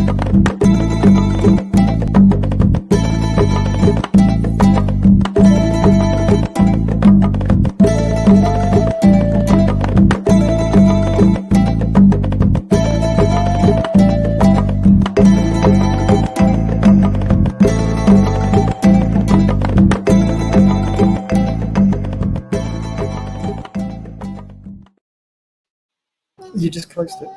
You just closed it.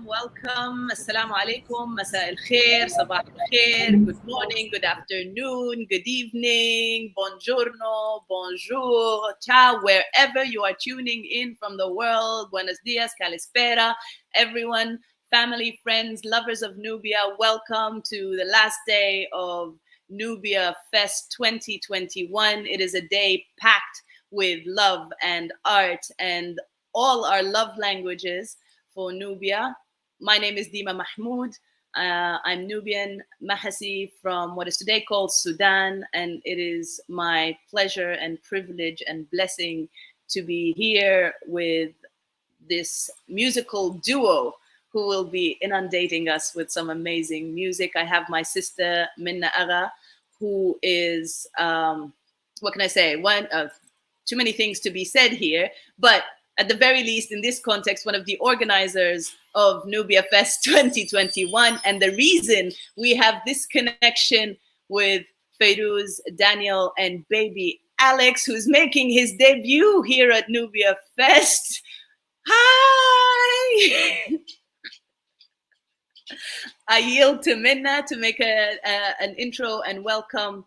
Welcome. Assalamu alaikum, masa al-khair, sabah al-khair, good morning, good afternoon, good evening, buongiorno, bonjour, ciao, wherever you are tuning in from the world. Buenos dias, kalispera, everyone, family, friends, lovers of Nubia, welcome to the last day of NubiaFEST 2021. It is a day packed with love and art and all our love languages for Nubia. My name is Dima Mahmoud. I'm Nubian Mahasi from what is today called Sudan, and it is my pleasure and privilege and blessing to be here with this musical duo who will be inundating us with some amazing music. I have my sister Minna Aga, who is, what can I say, one of too many things to be said here, but at the very least, in this context, one of the organizers of NubiaFEST 2021. And the reason we have this connection with Feirouz, Daniel, and baby Alex, who's making his debut here at NubiaFEST. Hi! I yield to Minna to make an intro and welcome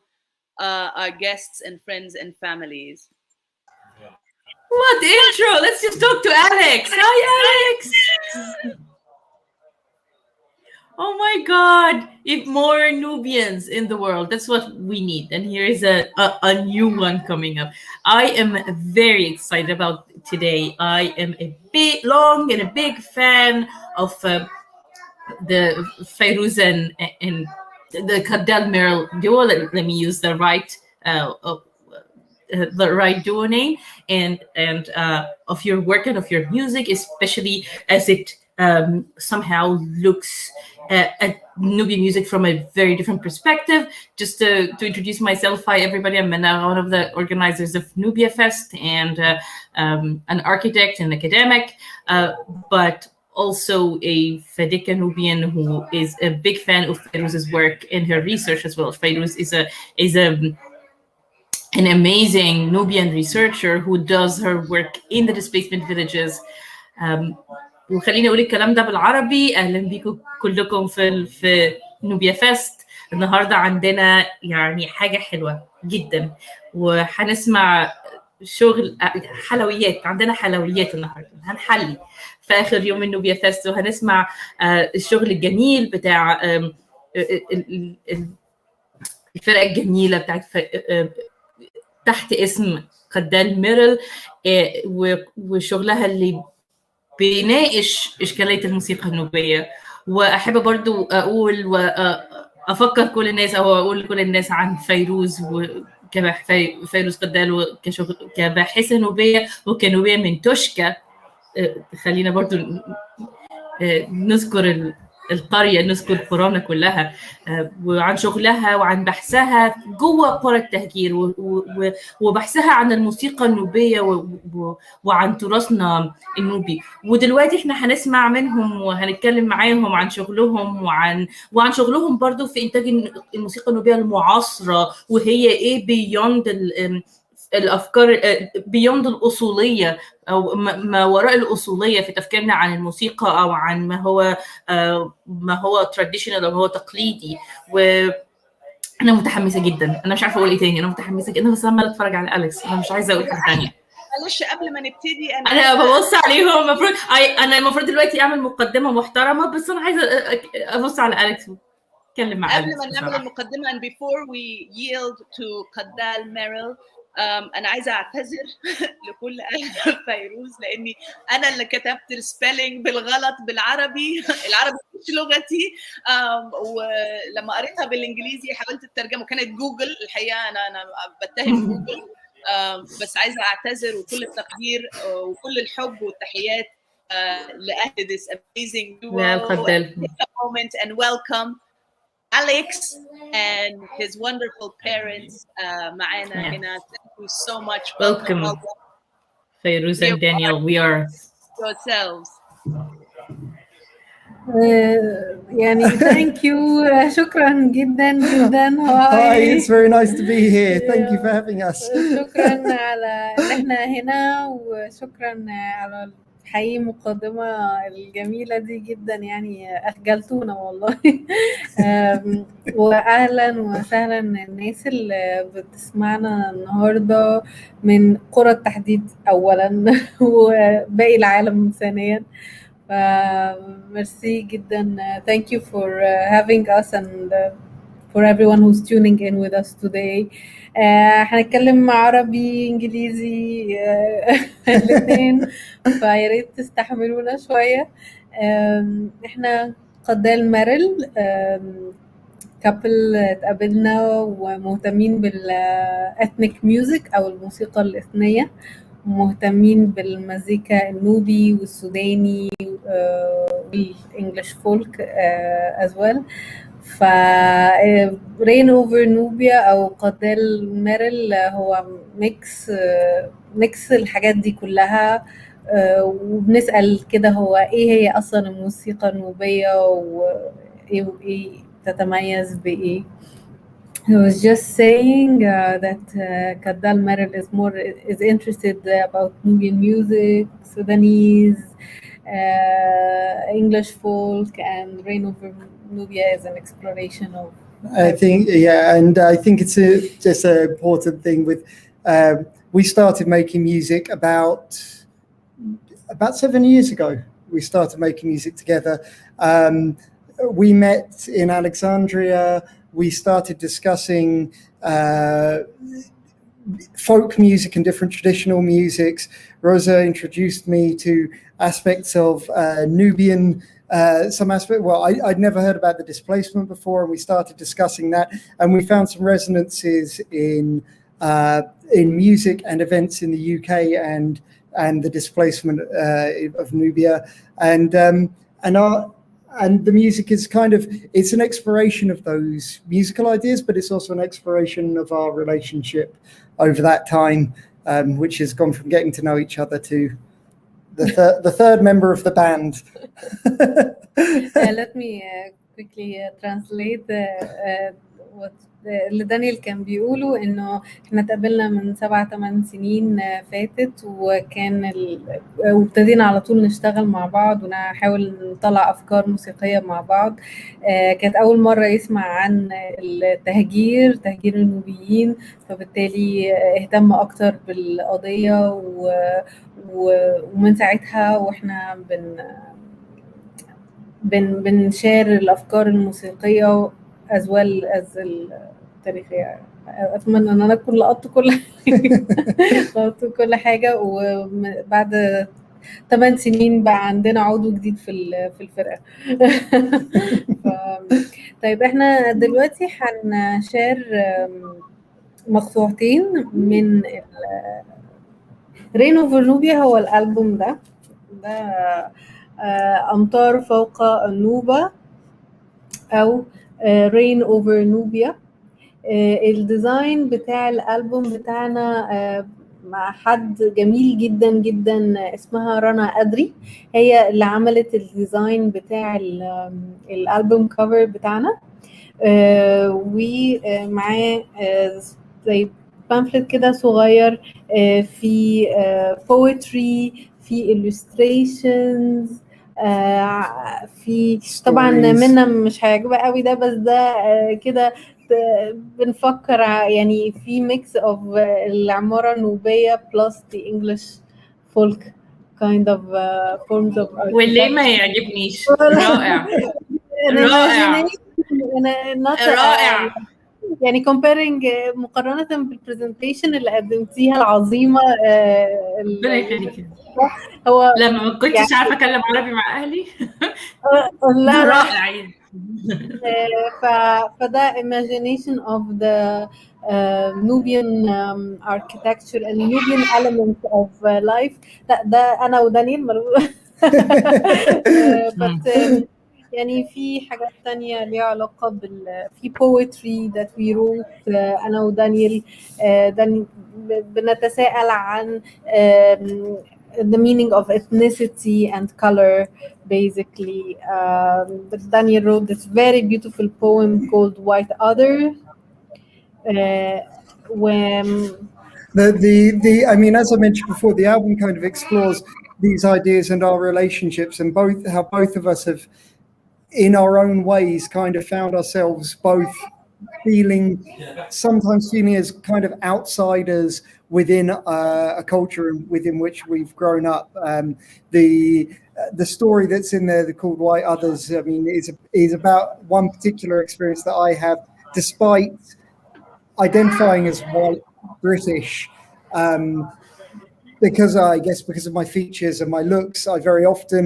our guests and friends and families. What intro? Let's just talk to Alex. Hi, Alex. Oh my God. If more Nubians in the world, that's what we need. And here is a new one coming up. I am very excited about today. I am a big fan of the Feirouz and the Kaddal Merrill duo. Let me use the right duo name and of your work and of your music, especially as it somehow looks at Nubian music from a very different perspective. Just to introduce myself, hi everybody, I'm Minna, one of the organizers of NubiaFEST and an architect and academic, but also a Fedika Nubian who is a big fan of Feirouz's work and her research as well. Feirouz is an amazing Nubian researcher who does her work in the displacement villages. وخليني اقول الكلام ده بالعربي. اهلا بيكم كلكم في NubiaFEST. النهارده عندنا يعني حاجه حلوه جدا وهنسمع شغل حلويات. عندنا حلويات النهارده هنحلي في اخر يوم NubiaFEST وهنسمع الشغل الجميل بتاع الفرقه الجميله بتاعت تحت اسم قدال ميرل وشغلها اللي بيناقش إشكالية الموسيقى النوبية. وأحب برضو أقول وأفكر كل الناس أو أقول لكل الناس عن فيروز فيروز قدال كباحثة نوبية وكنوبية من توشكا. خلينا برضو نذكر القرية، نذكر قرانا كلها وعن شغلها وعن بحثها جوه قرى التهجير وبحثها عن الموسيقى النوبية وعن تراثنا النوبي. ودلوقتي احنا هنسمع منهم وهنتكلم معاهم عن شغلهم وعن شغلهم برضو في إنتاج الموسيقى النوبية المعاصرة وهي ايه بيوند الافكار، بيوند الاصوليه او ما وراء الاصوليه في تفكيرنا عن الموسيقى او عن ما هو تراديشنال او هو تقليدي. وانا متحمسه جدا، انا مش عارفه اقول ايه تاني، انا متحمسه جدا بس عماله اتفرج على اليكس، انا مش عايزه اقول حاجه ثانيه. معلش قبل ما نبتدي انا ببص عليهم، المفروض دلوقتي اعمل مقدمه محترمه بس انا عايزه ابص على اليكس اتكلم مع قبل ما نعمل المقدمه and before we yield to قدال ميرل. أنا عايزة أعتذر لكل أهل فيروز لأني أنا اللي كتبت السبيلينج بالغلط بالعربي، العربي مش لغتي، ولما قريتها بالإنجليزي حاولت الترجمة وكانت جوجل. الحقيقة أنا بتهم جوجل، بس عايزة أعتذر وكل التقدير وكل الحب والتحيات لأهل this amazing duo. قدال. Take a moment and welcome Alex and his wonderful parents معنا هنا. Thank you so much. Welcome. Feirouz and Daniel, we are yourselves. يعني thank you. شكرا جدا جدا. Hi, it's very nice to be here. Thank you for having us. شكرا على ان احنا هنا، وشكرا على حقيقي المقدمة الجميلة دي جدا، يعني أخجلتونا والله. وأهلا وسهلا الناس اللي بتسمعنا النهاردة من قرى التحديد أولا وباقي العالم ثانيا. ميرسي جدا. Thank you for having us and for everyone who's tuning in with us today. هنتكلم عربي انجليزي الاثنين، فياريت تستحملونا شويه. احنا قدال ميرل، كابل اتقابلنا ومهتمين بالاثنيك ميوزك او الموسيقى الاثنيه، ومهتمين بالمزيكا النوبي والسوداني والانجليش فولك as well. ف رين اوفر نوبيا او قدال ميرل هو ميكس الحاجات دي كلها، وبنسأل كده هو ايه هي اصلا الموسيقى النوبية وايه تتميز بايه. He was just saying that Kaddal Merrill is interested about Nubian music, Sudanese, English folk, and Rain Over Nubia is an exploration of. I think, yeah, and I think it's just an important thing with. We started making music about 7 years ago. We started making music together. We met in Alexandria. We started discussing folk music and different traditional musics. Rosa introduced me to aspects of Nubian, some aspect. Well, I'd never heard about the displacement before, and we started discussing that, and we found some resonances in music and events in the UK and the displacement of Nubia, and the music is kind of, it's an exploration of those musical ideas, but it's also an exploration of our relationship over that time, which has gone from getting to know each other to the third member of the band. Let me quickly translate what اللي دانيال كان بيقوله، انه احنا اتقابلنا من 7-8 سنين فاتت، وكان وابتدينا على طول نشتغل مع بعض ونحاول نطلع افكار موسيقيه مع بعض. كانت اول مره يسمع عن تهجير النوبيين، فبالتالي اهتم اكتر بالقضيه، ومن ساعتها واحنا بنشار الافكار الموسيقيه as well as التاريخية. أتمنى أن أنا لقطت كل حاجة. وبعد 8 سنين بقى عندنا عضو جديد في الفرقة. طيب احنا دلوقتي هنشار مقطوعتين من رين اوفر نوبيا. هو الألبوم ده أمطار فوق النوبة أو Rain Over Nubia. الديزاين بتاع الألبوم بتاعنا مع حد جميل جدا جدا اسمها رنا أدري، هي اللي عملت الديزاين بتاع الألبوم كفر بتاعنا، ومعاه زي بامفلت كده صغير في poetry، في illustrations، في طبعا منا مش هيعجبها قوي ده، بس ده كده بنفكر يعني في ميكس اوف العمارة النوبية plus the English folk kind of forms of architecture. واللي ما يعجبنيش رائع رائع يعني comparing مقارنة بالبرزنتيشن اللي قدمتيها العظيمة. ربنا يخليكي. هو لما ما كنتش يعني عارفة أتكلم عربي مع أهلي لا رائع. فده imagination of the Nubian architecture and Nubian elements of life. لا ده أنا ودانيل but يعني في حاجات تانية ليها علاقة في poetry that we wrote أنا ودانيل بنتساءل عن the meaning of ethnicity and color basically. Daniel wrote this very beautiful poem called White Other. I mean, as I mentioned before, the album kind of explores these ideas and our relationships, and how both of us have, in our own ways, kind of found ourselves both sometimes feeling as kind of outsiders within a culture within which we've grown up. The story that's in there, called White Others, I mean, is about one particular experience that I have, despite identifying as white British, because of my features and my looks, I very often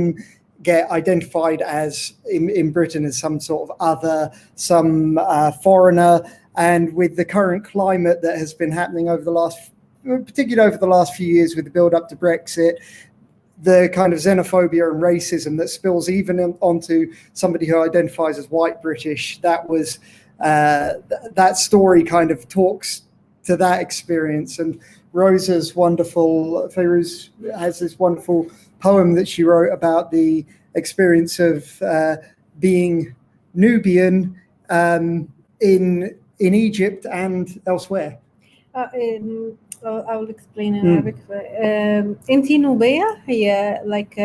get identified as in Britain as some sort of other, some foreigner. And with the current climate that has been happening particularly over the last few years with the build up to Brexit, the kind of xenophobia and racism that spills even onto somebody who identifies as white British, that story kind of talks to that experience. And Feirouz has this wonderful poem that she wrote about the experience of being Nubian in Egypt and elsewhere. I will explain in Arabic. انتي نوبية هي like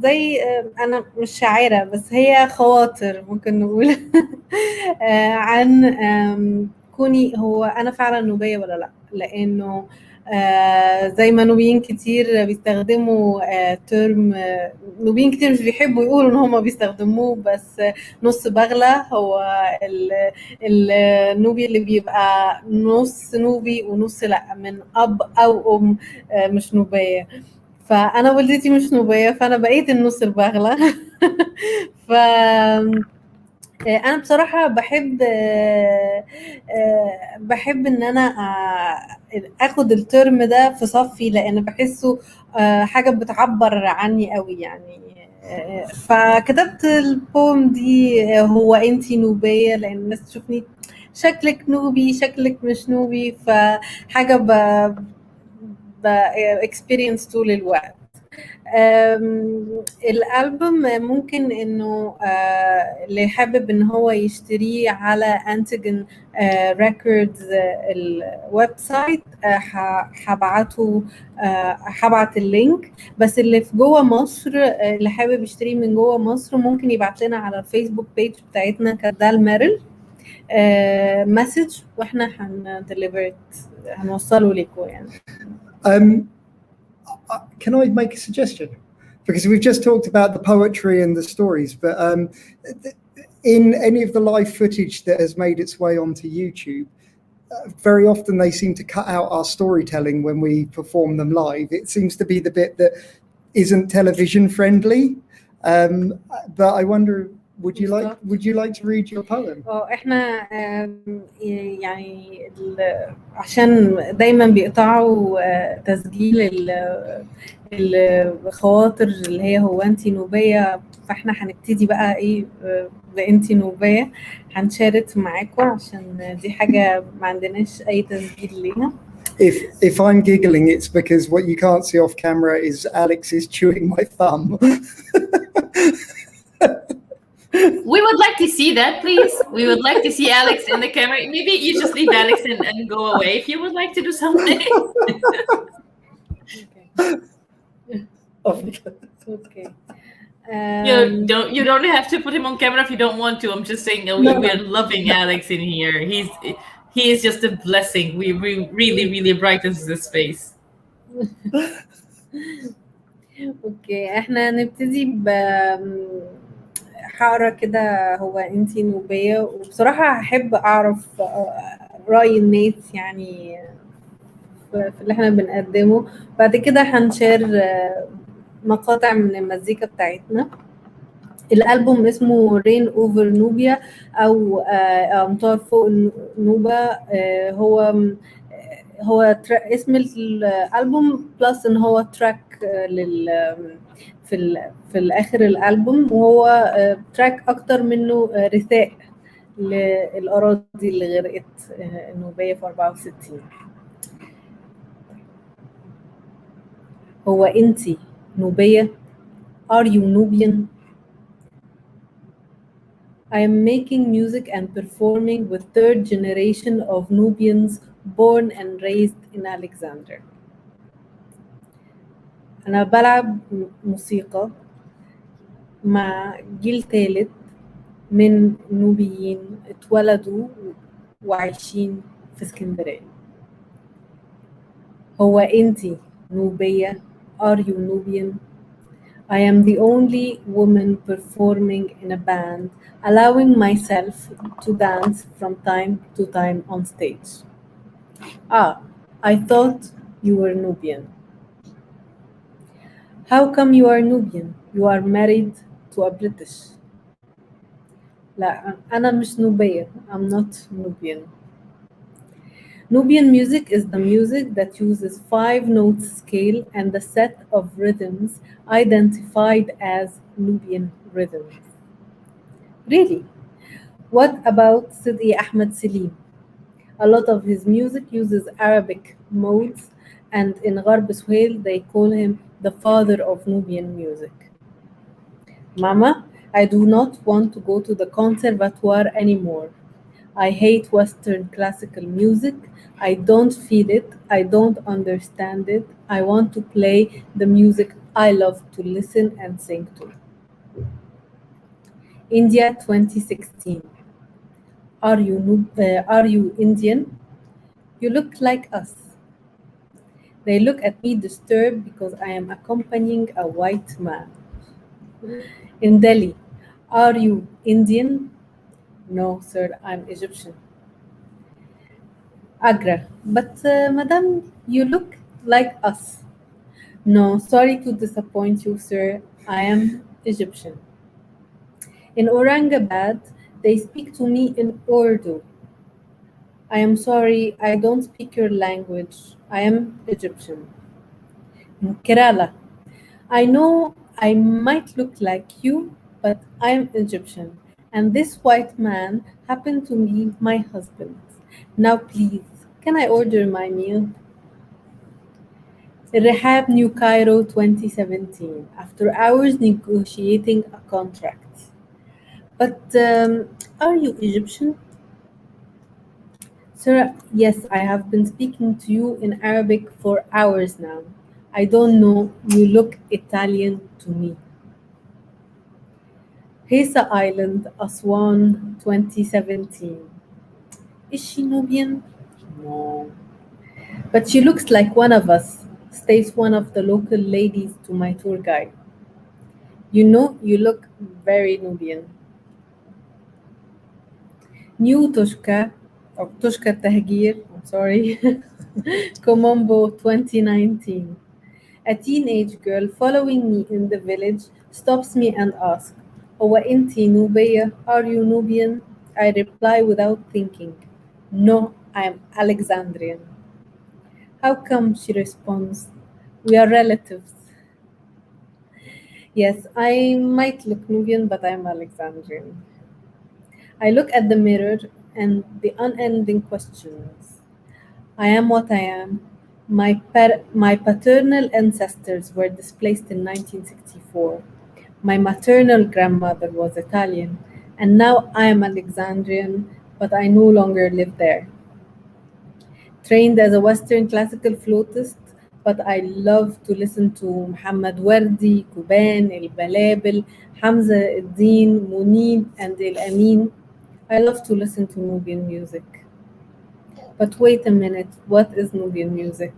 زي أنا مش شاعرة بس هي خواطر ممكن نقول عن كوني هو أنا فعلا نوبية ولا لا، لأنه زي ما نوبيين كتير بيستخدموا ترم، نوبيين كتير مش بيحبوا يقولوا ان هم بيستخدموه، بس نص بغلة هو النوبي اللي بيبقى نص نوبي ونص لا، من اب او ام مش نوبية. فانا والدتي مش نوبية فانا بقيت النص البغلة. ف أنا بصراحة بحب إن أنا أخد الترم ده في صفي، لأن بحسه حاجة بتعبر عني قوي يعني. فكتبت البوم دي هو أنتي نوبية، لأن الناس تشوفني شكلك نوبي شكلك مش نوبي، فحاجة experience طول الوقت. الألبوم ممكن إنه اللي حابب إن هو يشتريه على Antigen Records الويب سايت هبعت اللينك. بس اللي في جوه مصر اللي حابب يشتريه من جوه مصر ممكن يبعت لنا على الفيسبوك بيج بتاعتنا كدال ميرل مسج، واحنا هنوصله لكم يعني. Can I make a suggestion? Because we've just talked about the poetry and the stories, but in any of the live footage that has made its way onto YouTube, very often they seem to cut out our storytelling when we perform them live. It seems to be the bit that isn't television friendly. But I wonder, would you like to read your poem? احنا يعني عشان دايما بيقطعوا تسجيل الخواطر اللي هي هو انتي نوبية، فاحنا هنبتدي بقى ايه بانتي نوبية، هنشارك معاكم عشان دي حاجة ما عندناش اي تسجيل ليها. If I'm giggling, it's because what you can't see off camera is Alex is chewing my thumb. We would like to see that, please. We would like to see Alex in the camera. Maybe you just leave Alex and go away if you would like to do something. Okay. You don't have to put him on camera if you don't want to. I'm just saying we're loving Alex in here. He is just a blessing. We really brightens this space. اوكي احنا نبتدي هقرا كده هو انتي نوبية، وبصراحة هحب اعرف رأي الناس يعني في اللي احنا بنقدمه. بعد كده هنشير مقاطع من المزيكا بتاعتنا. الألبوم اسمه رين أوفر نوبيا أو أمطار فوق النوبة. هو اسم الألبوم بلس إن هو تراك في الآخر الألبوم، وهو تراك أكتر منه رثاء للأراضي اللي غرقت النوبية في 64. هو أنتي نوبية؟ Are you Nubian? I am making music and performing with third generation of Nubians born and raised in Alexander. أنا بلعب موسيقى مع جيل ثالث من نوبيين اتولدوا وعايشين في اسكندرية. هو أنتي نوبية؟ Are you Nubian? I am the only woman performing in a band, allowing myself to dance from time to time on stage. I thought you were Nubian. How come you are Nubian? You are married to a British. لا أنا مش نوبية. I'm not Nubian. Nubian music is the music that uses 5-note scale and a set of rhythms identified as Nubian rhythms. Really? What about Sidi Ahmed Selim? A lot of his music uses Arabic modes, and in Gharb Swahili they call him the father of Nubian music. Mama, I do not want to go to the conservatoire anymore. I hate Western classical music. I don't feel it. I don't understand it. I want to play the music I love to listen and sing to. India 2016. Are you Indian? You look like us. They look at me disturbed because I am accompanying a white man. In Delhi, are you Indian? No, sir, I'm Egyptian. Agra, but madam, you look like us. No, sorry to disappoint you, sir. I am Egyptian. In Aurangabad, they speak to me in Urdu. I am sorry, I don't speak your language. I am Egyptian. In Kerala, I know I might look like you, but I am Egyptian. And this white man happened to be my husband. Now please, can I order my meal? Rehab, New Cairo 2017. After hours negotiating a contract. But are you Egyptian? Sir, yes, I have been speaking to you in Arabic for hours now. I don't know, you look Italian to me. Hesa Island, Aswan 2017. Is she Nubian? No. But she looks like one of us, states one of the local ladies to my tour guide. You know, you look very Nubian. New Toshka, or Toshka Tahgir, I'm sorry, Komombo 2019. A teenage girl following me in the village stops me and asks, Owa inti Nubiya, are you Nubian? I reply without thinking, no, I am Alexandrian. How come? She responds, we are relatives. Yes, I might look Nubian, but I am Alexandrian. I look at the mirror and the unending questions. I am what I am. My paternal ancestors were displaced in 1964. My maternal grandmother was Italian, and now I am Alexandrian, but I no longer live there. Trained as a Western classical flautist, but I love to listen to Muhammad Wardi, Kuban, El Balabel, Hamza Eddin, Munib, and El Amin. I love to listen to Nubian music. But wait a minute, what is Nubian music?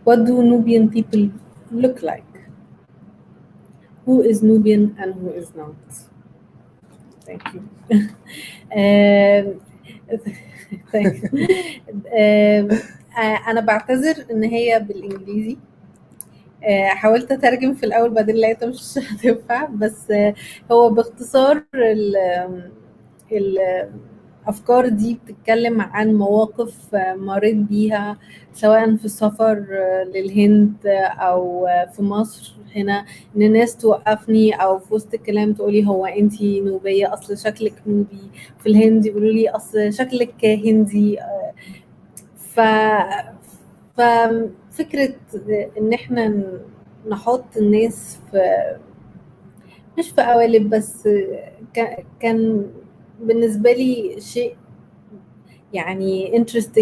What do Nubian people look like? Who is Nubian and who is not? Thank you. Thank you. أنا بعتذر إن هي بالإنجليزي. حاولت أترجم في الأول بعدين لقيتها مش هتنفع، بس هو باختصار الأفكار دي بتتكلم عن مواقف مريت بيها سواء في السفر للهند أو في مصر هنا، إن الناس توقفني أو في وسط الكلام تقولي هو أنتي نوبية، أصل شكلك نوبي. في الهند يقولوا لي أصل شكلك هندي. ففكرة إن إحنا نحط الناس في مش في قوالب بس، كان بالنسبة لي شيء يعني interesting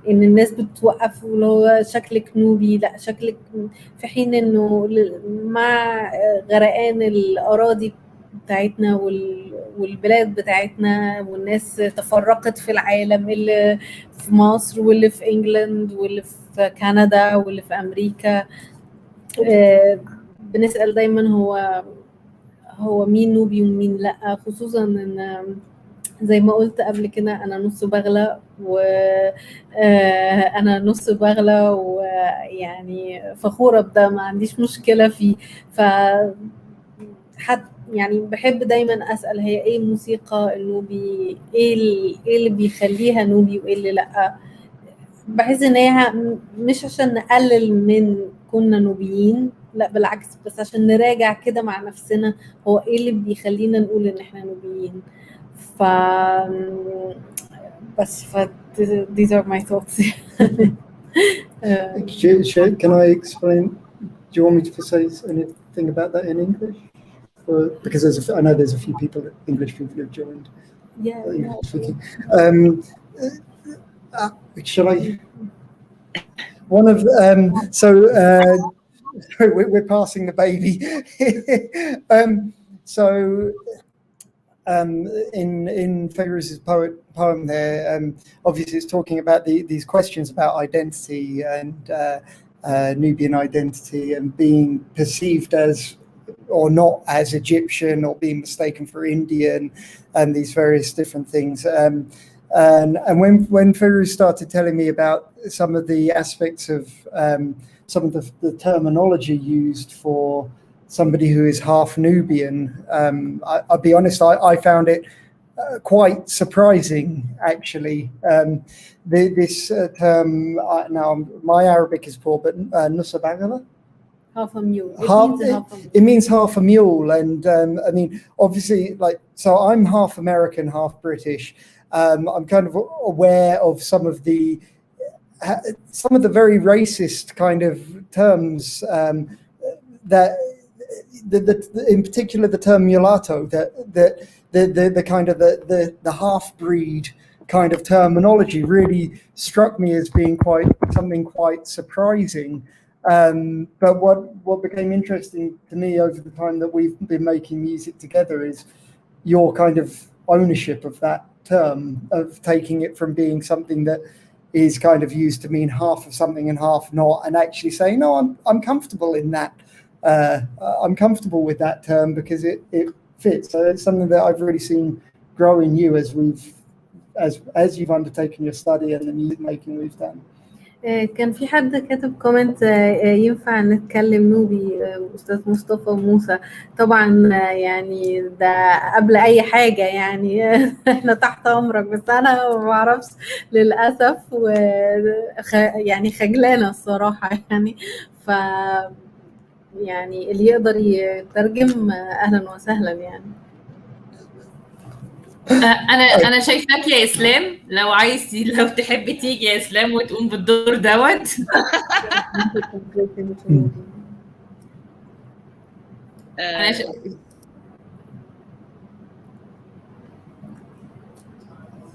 إن الناس بتوقف واللي هو شكلك نوبي، لا شكلك، في حين إنه مع غرقان الأراضي بتاعتنا والبلاد بتاعتنا والناس تفرقت في العالم، اللي في مصر واللي في إنجلند واللي في كندا واللي في أمريكا، بنسأل دايما هو مين نوبي ومين لا، خصوصا ان زي ما قلت قبل كده انا نص بغلة وانا نص بغلة، ويعني فخورة بده، ما عنديش مشكلة فيه. ف يعني بحب دايما اسال هي ايه الموسيقى النوبي، ايه اللي بيخليها نوبي وايه اللي لا. بحس ان هي مش عشان نقلل من كنا نوبيين، لا بالعكس، بس عشان نراجع كده مع نفسنا هو ايه اللي بيخلينا نقول ان احنا نوبيين. ف بس these are my thoughts. Can I explain? Do you want me to say anything about that in English? Because I know there's a few people, English people who've joined. Yeah. Speaking. Shall I? One of we're passing the baby. In Feyruz's poem there, obviously it's talking about these questions about identity and Nubian identity and being perceived as or not as Egyptian or being mistaken for Indian and these various different things. And when Feyruz started telling me about some of the aspects of some of the terminology used for somebody who is half Nubian, I'll be honest, I found it quite surprising, actually. This term, now my Arabic is poor, but Nusa Bagala? Half a mule. It means half a mule. And I mean, obviously, so I'm half American, half British. I'm kind of aware of some of the very racist kind of terms that in particular the term mulatto, the kind of the half-breed kind of terminology really struck me as being something quite surprising. But what became interesting to me over the time that we've been making music together is your kind of ownership of that term, of taking it from being something that is kind of used to mean half of something and half not, and actually saying, no, I'm comfortable in that. I'm comfortable with that term because it fits. So it's something that I've really seen grow in you as you've undertaken your study and the music making we've done. كان في حد كاتب كومنت ينفع نتكلم نوبي، أستاذ مصطفى موسى. طبعا يعني ده قبل أي حاجة، يعني احنا تحت أمرك، بس أنا ما بعرفش للأسف، يعني خجلانة الصراحة يعني. ف يعني اللي يقدر يترجم أهلا وسهلا يعني. انا شايفاك يا اسلام، لو تحب تيجي يا اسلام وتقوم بالدور دوت.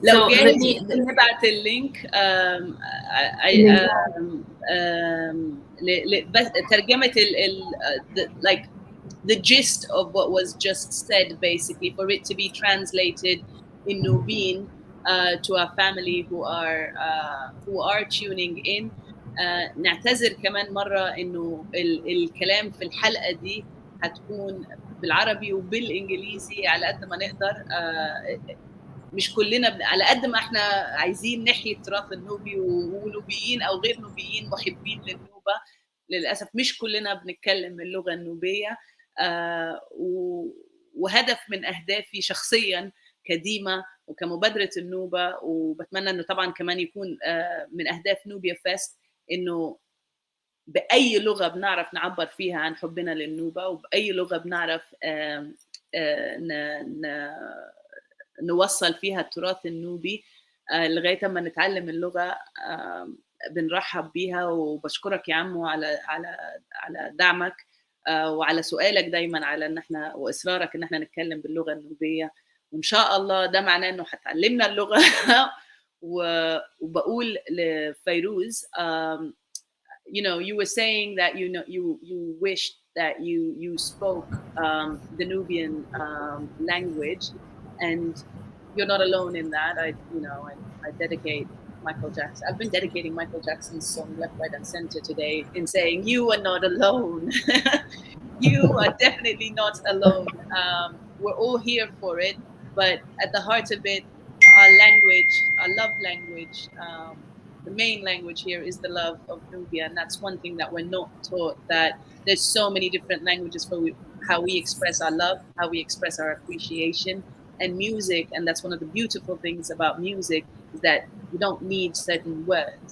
لو جاهز نبعت اللينك. بس ترجمة like the gist of what was just said, basically, for it to be translated in Nubian to our family who are tuning in. نعتذر كمان مرة إنه الكلام في الحلقة دي هتكون بالعربي وبالإنجليزي على قد ما نقدر. مش كلنا على قد ما احنا عايزين نحيي التراث النوبي ونوبيين او غير نوبيين محبين للنوبة، للاسف مش كلنا بنتكلم اللغة النوبية. وهدف من اهدافي شخصيا كديما وكمبادرة النوبة. وبتمنى إنه طبعا كمان يكون من أهداف نوبيا فيست إنه بأي لغة بنعرف نعبر فيها عن حبنا للنوبة، وبأي لغة بنعرف نوصل فيها التراث النوبي لغاية ما نتعلم اللغة. بنرحب بيها، وبشكرك يا عمو على دعمك وعلى سؤالك دايما على ان احنا واصرارك ان احنا نتكلم باللغة النوبية. وان شاء الله ده معناه انه هتعلمنا اللغة. وبقول لفيروز you were saying that you wished that you spoke the Nubian language, and you're not alone in that. I dedicate Michael Jackson. I've been dedicating Michael Jackson's song left, right, and center today in saying you are not alone. You are definitely not alone. We're all here for it, but at the heart of it, our language, our love language, the main language here is the love of Nubia, and that's one thing that we're not taught, that there's so many different languages for how we express our love, how we express our appreciation. And music, and that's one of the beautiful things about music, is that you don't need certain words.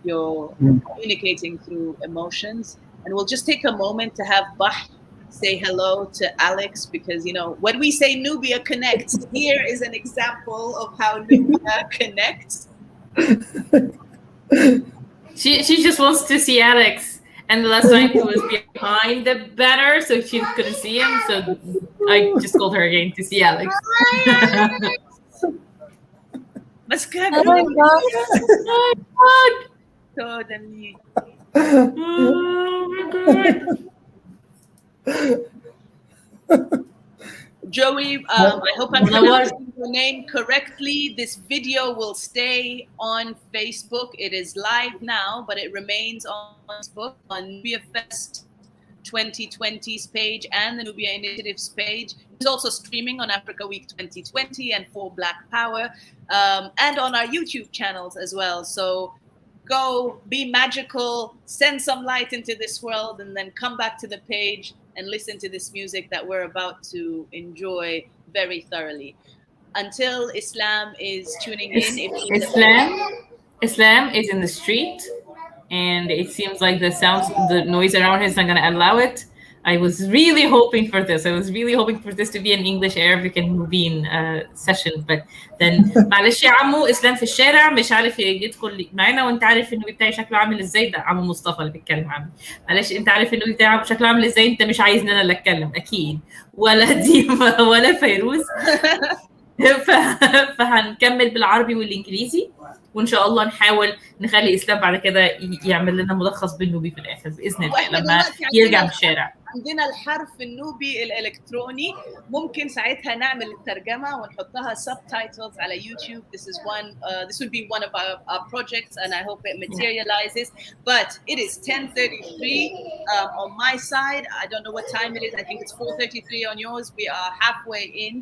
You're communicating through emotions. And we'll just take a moment to have Bah say hello to Alex, because when we say Nubia connects, here is an example of how Nubia connects. She just wants to see Alex, and the last time he was behind the banner, so she couldn't see him. So I just called her again to see Alex. Mas que Oh my god! Toda minha. Oh my god! Joey, I hope I'm pronouncing your name correctly. This video will stay on Facebook. It is live now, but it remains on Facebook, on NubiaFEST2020's page and the Nubia Initiative's page. It's also streaming on Africa Week 2020 and For Black Power, and on our YouTube channels as well. So go, be magical, send some light into this world, and then come back to the page and listen to this music that we're about to enjoy very thoroughly. Until Islam is tuning in. Islam is in the street, and it seems like the noise around him is not going to allow it. I was really hoping for this. I was really hoping for this to be an English, Arabic, and Nubian session. But then, معلش يا عمو، إسلام في الشارع مش عارف يدخل معنا، وأنت عارف النوبي بتاعي شكله عامل إزاي. ده عمو مصطفى اللي بيتكلم عنه. معلش، أنت عارف النوبي بتاعي شكله عامل إزاي. أنت مش عايزني أنا اللي أتكلم أكيد، ولا ديما ولا فيروز. فهنكمل بالعربي والإنجليزي، وإن شاء الله نحاول نخلي إسلام بعد كده يعمل لنا ملخص بالنوبي في الآخر بإذن الله لما يرجع من الشارع. عندنا الحرف النوبي الإلكتروني، ممكن ساعتها نعمل الترجمة ونحطها subtitles على YouTube. This would be one of our projects, and I hope it materializes. But it is 10:33 on my side. I don't know what time it is. I think it's 4:33 on yours. We are halfway in.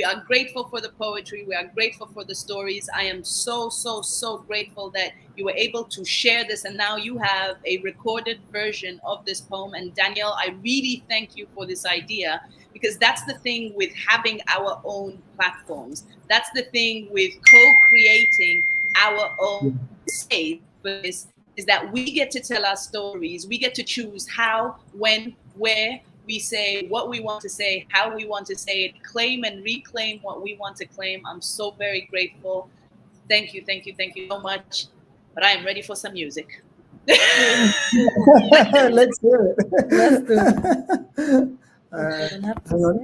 We are grateful for the poetry. We are grateful for the stories. I am so grateful that you were able to share this, and now you have a recorded version of this poem. And Danielle, I really thank you for this idea, because that's the thing with having our own platforms. That's the thing with co-creating our own space, is that we get to tell our stories. We get to choose how, when, where we say what we want to say, how we want to say it, claim and reclaim what we want to claim. I'm so very grateful. Thank you so much. But I am ready for some music. Let's do it. Hang on.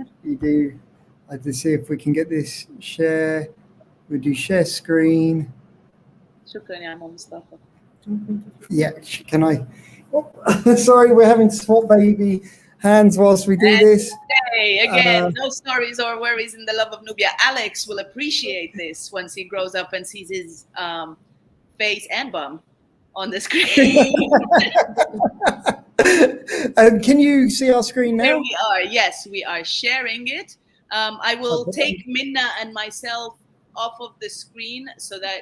I have to see if we can get this share. We do share screen. شكرا يا عمو مصطفى. Yeah, can I? Oh, sorry, we're having to swap baby hands whilst we do this. Hey, again, no stories or worries in the love of Nubia. Alex will appreciate this once he grows up and sees his face and bum on the screen. Can you see our screen now? There we are. Yes, we are sharing it. I will take Minna and myself off of the screen so that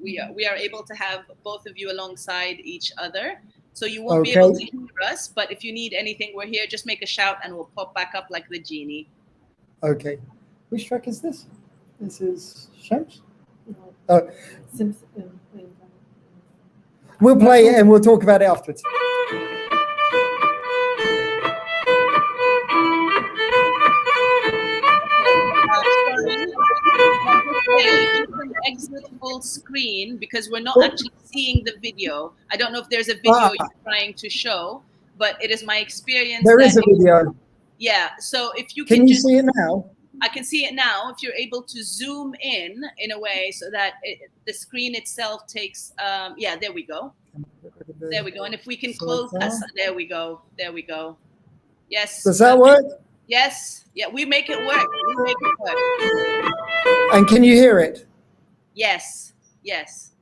we are able to have both of you alongside each other. So you won't be able to hear us, but if you need anything, we're here. Just make a shout and we'll pop back up like the genie. Okay. Which track is this? This is Shams. Oh. We'll play it and we'll talk about it afterwards. Exit full screen because we're not actually seeing the video. I don't know if there's a video you're trying to show, but it is my experience. There is a video. Yeah. So if you can you see it now? I can see it now. If you're able to zoom in a way so that the screen itself takes. Yeah. There we go. There we go. And if we can close us, there we go. There we go. Yes. Does that work? Yes. Yeah. We make it work. We make it work. And can you hear it? Yes. Yes.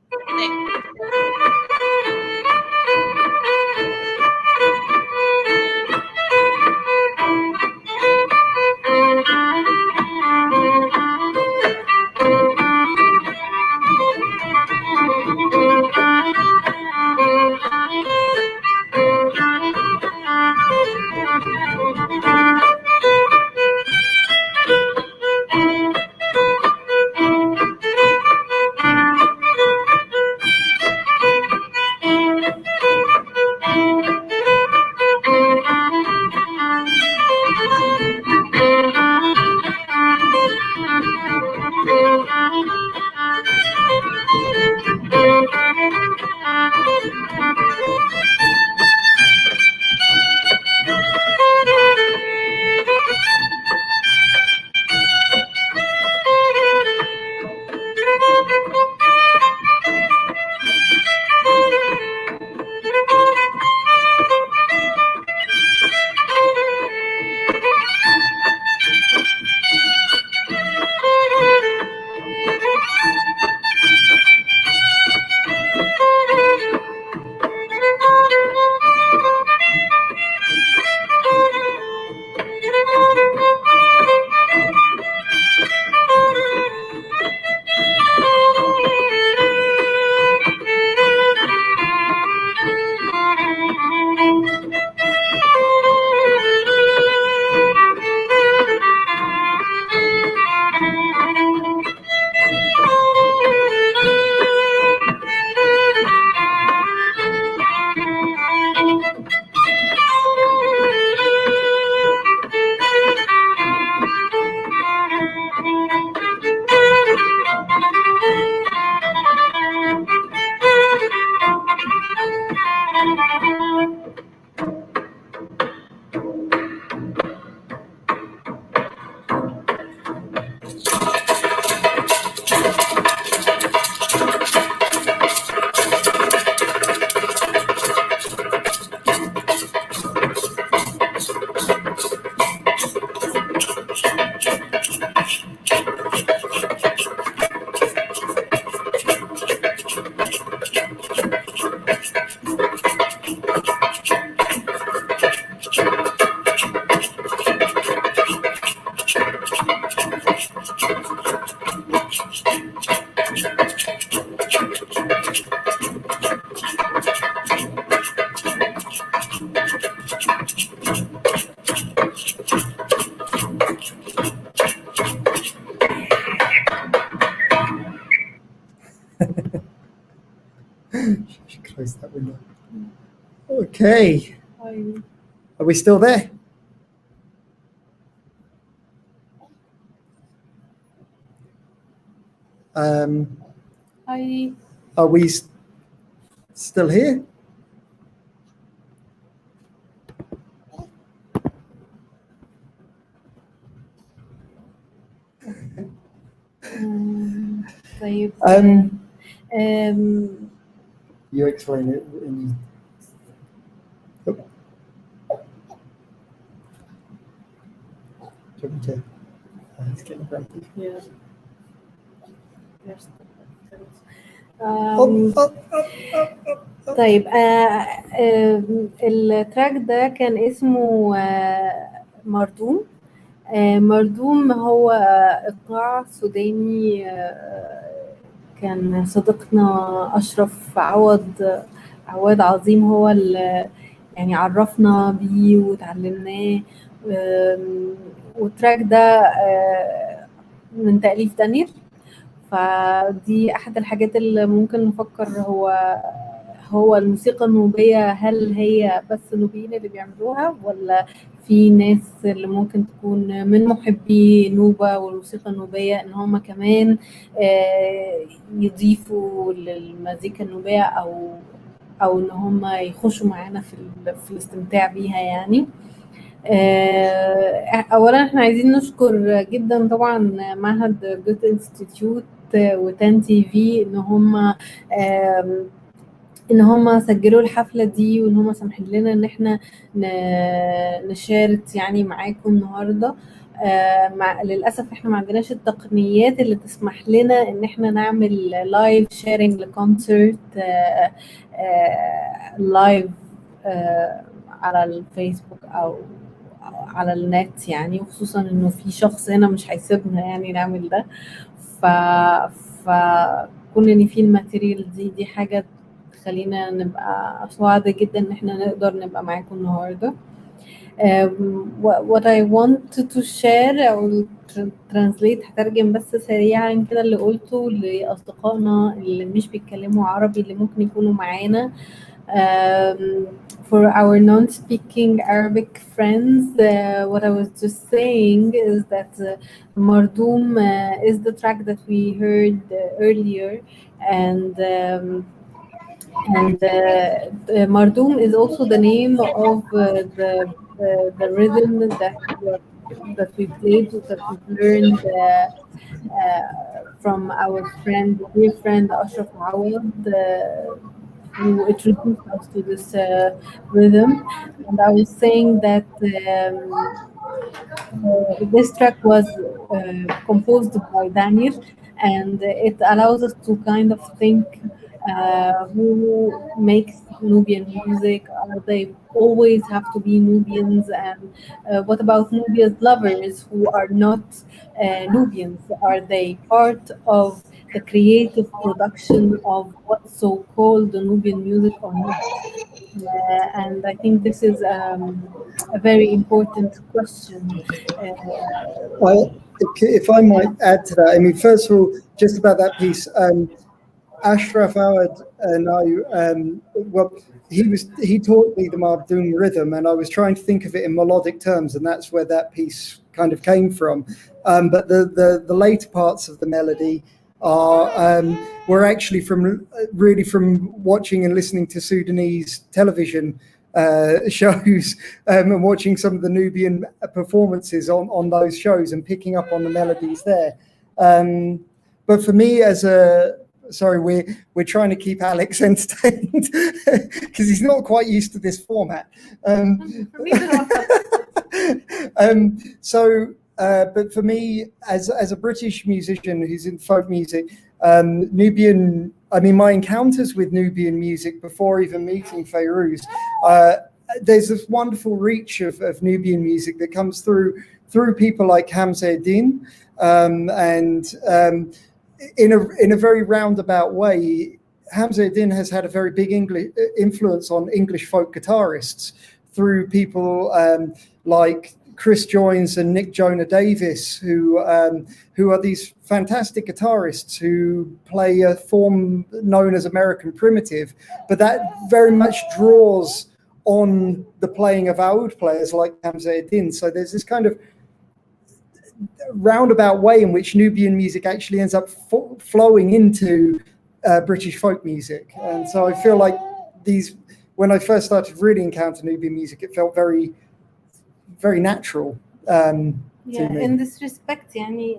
Close that window. Okay. Are we still there? Are we still here? طيب you explain it in it's getting grumpy. Yeah. طيب التراك ده كان اسمه مردوم. مردوم هو إيقاع سوداني، كان صديقنا أشرف عواد عظيم هو اللي يعني عرفنا بيه وتعلمناه. والتراك ده من تأليف دانيل. فدي أحد الحاجات اللي ممكن نفكر هو الموسيقى النوبية هل هي بس النوبيين اللي بيعملوها، ولا في ناس اللي ممكن تكون من محبي نوبة والموسيقى النوبية إن هم كمان يضيفوا للمزيكا النوبية أو إن هم يخشوا معانا في الاستمتاع بيها يعني. أولا احنا عايزين نشكر جدا طبعا معهد جوت انستيتيوت وتان تي في ان هم سجلوا الحفله دي، وان هم سمحوا لنا ان احنا نشارك يعني معاكم النهارده. للاسف احنا ما عندناش التقنيات اللي تسمح لنا ان احنا نعمل لايف شيرنج لكونسرت لايف على الفيسبوك او على النت يعني، وخصوصا انه في شخص هنا مش هيسيبنا يعني نعمل ده. فكون ان في الماتيريال دي حاجه تخلينا نبقى سعداء جدا ان احنا نقدر نبقى معاكم النهارده. what I want to share او translate هترجم بس سريعا كده اللي قلته لاصدقائنا اللي مش بيتكلموا عربي اللي ممكن يكونوا معانا. For our non-speaking Arabic friends, what I was just saying is that Mardoum is the track that we heard earlier, and Mardoum is also the name of the rhythm that we played, that we learned from our dear friend Ashraf Awad, who introduced us to this rhythm. And I was saying that this track was composed by Daniel, and it allows us to kind of think who makes Nubian music. Are they always have to be Nubians? And what about Nubia's lovers who are not Nubians? Are they part of the creative production of what's so-called the Nubian music or not? And I think this is a very important question. If I might add to that, I mean, first of all, just about that piece, Ashraf Awad and I, well, he taught me the Mardoum rhythm, and I was trying to think of it in melodic terms, and that's where that piece kind of came from. But the later parts of the melody were actually from watching and listening to Sudanese television shows and watching some of the Nubian performances on those shows and picking up on the melodies there. But for me, sorry, we're trying to keep Alex entertained because he's not quite used to this format. But for me, as a British musician who's in folk music, Nubian, I mean, my encounters with Nubian music before even meeting Feirouz, there's this wonderful reach of Nubian music that comes through people like Hamza Eddin, and in a very roundabout way, Hamza Eddin has had a very big influence on English folk guitarists through people like Chris Joynes and Nick Jonah Davis, who are these fantastic guitarists who play a form known as American primitive, but that very much draws on the playing of oud players like Hamza Eddin. So there's this kind of roundabout way in which Nubian music actually ends up flowing into British folk music. And so I feel like when I first started really encounter Nubian music, it felt very, very natural. In this respect يعني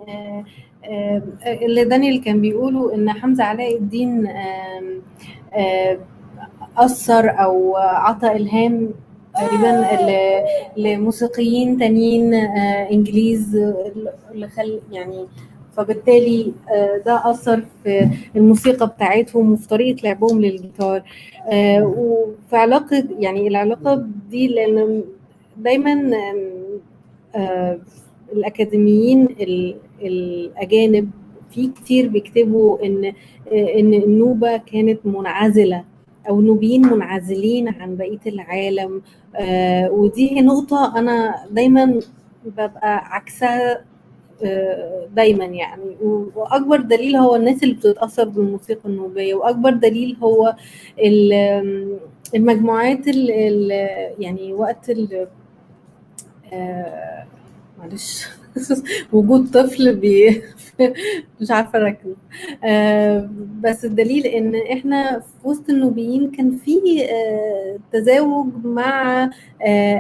اللي دانيال كان بيقوله ان حمزة علاء الدين أثر أو عطى إلهام تقريبا لموسيقيين تانيين إنجليز اللي يعني، فبالتالي ده أثر في الموسيقى بتاعتهم وفي طريقة لعبهم للجيتار. وفي علاقة يعني العلاقة دي لأن دايما الأكاديميين الأجانب في كتير بيكتبوا إن النوبة كانت منعزلة أو النوبيين منعزلين عن بقية العالم. ودي نقطة أنا دايما ببقى عكسها دايما يعني. واكبر دليل هو الناس اللي بتتاثر بالموسيقى النوبيه، واكبر دليل هو المجموعات يعني وقت معلش وجود طفل مش عارفه اركز. بس الدليل ان احنا في وسط النوبيين كان في تزاوج مع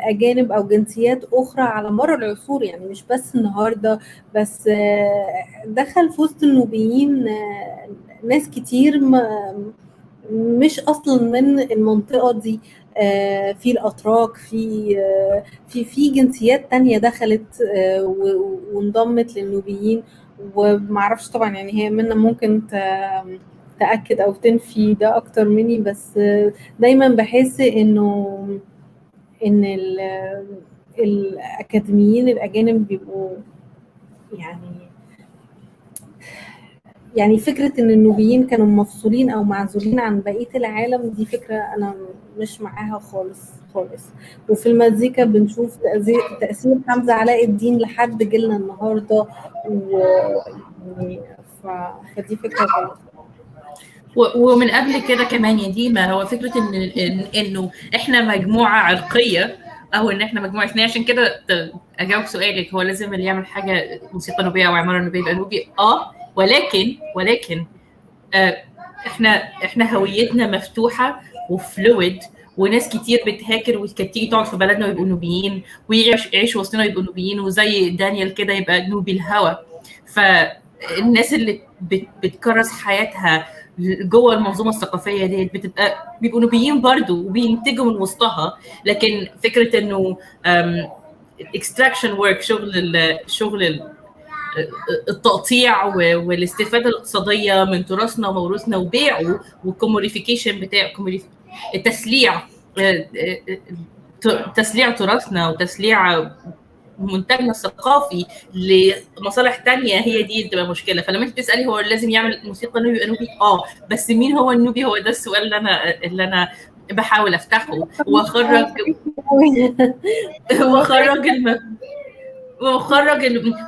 اجانب او جنسيات اخرى على مر العصور، يعني مش بس النهارده بس. دخل في وسط النوبيين ناس كتير مش اصلا من المنطقه دي. في الاتراك، في جنسيات تانية دخلت وانضمت للنوبيين. ومعرفش طبعا يعني هي منا ممكن تأكد او تنفي ده اكتر مني، بس دايما بحس ان الاكاديميين الاجانب بيبقوا يعني فكرة إن النوبيين كانوا مفصولين أو معزولين عن بقية العالم، دي فكرة أنا مش معاها خالص خالص. وفي المزيكا بنشوف تأثير حمزة علاء الدين لحد جيلنا النهاردة، فدي فكرة غلط. ومن قبل كده كمان يا ديما، هو فكرة إنه إحنا مجموعة عرقية أو إن إحنا مجموعة اثنين. عشان كده أجاوب سؤالك، هو لازم اللي يعمل حاجة موسيقى نوبية أو عمارة نوبية يبقى نوبي؟ ولكن احنا هويتنا مفتوحه وفلويد، وناس كتير بتهاجر وكانت تيجي تقعد في بلدنا ويبقوا نوبيين، ويعيشوا وسطنا ويبقوا نوبيين، وزي دانيال كده يبقى نوبي الهوى. فالناس اللي بتكرس حياتها جوه المنظومه الثقافيه دي بيبقوا نوبيين برضو وبينتجوا من وسطها. لكن فكره انه اكستراكشن ورك، شغل التقطيع والاستفاده الاقتصاديه من تراثنا وموروثنا وبيعه، والكوموديفيكيشن بتاع تسليع تراثنا وتسليع منتجنا الثقافي لمصالح تانية، هي دي بتبقى مشكله. فلما انت تسالي هو لازم يعمل موسيقى نوبي نوبي، بس مين هو النوبي؟ هو ده السؤال اللي انا بحاول افتحه واخرج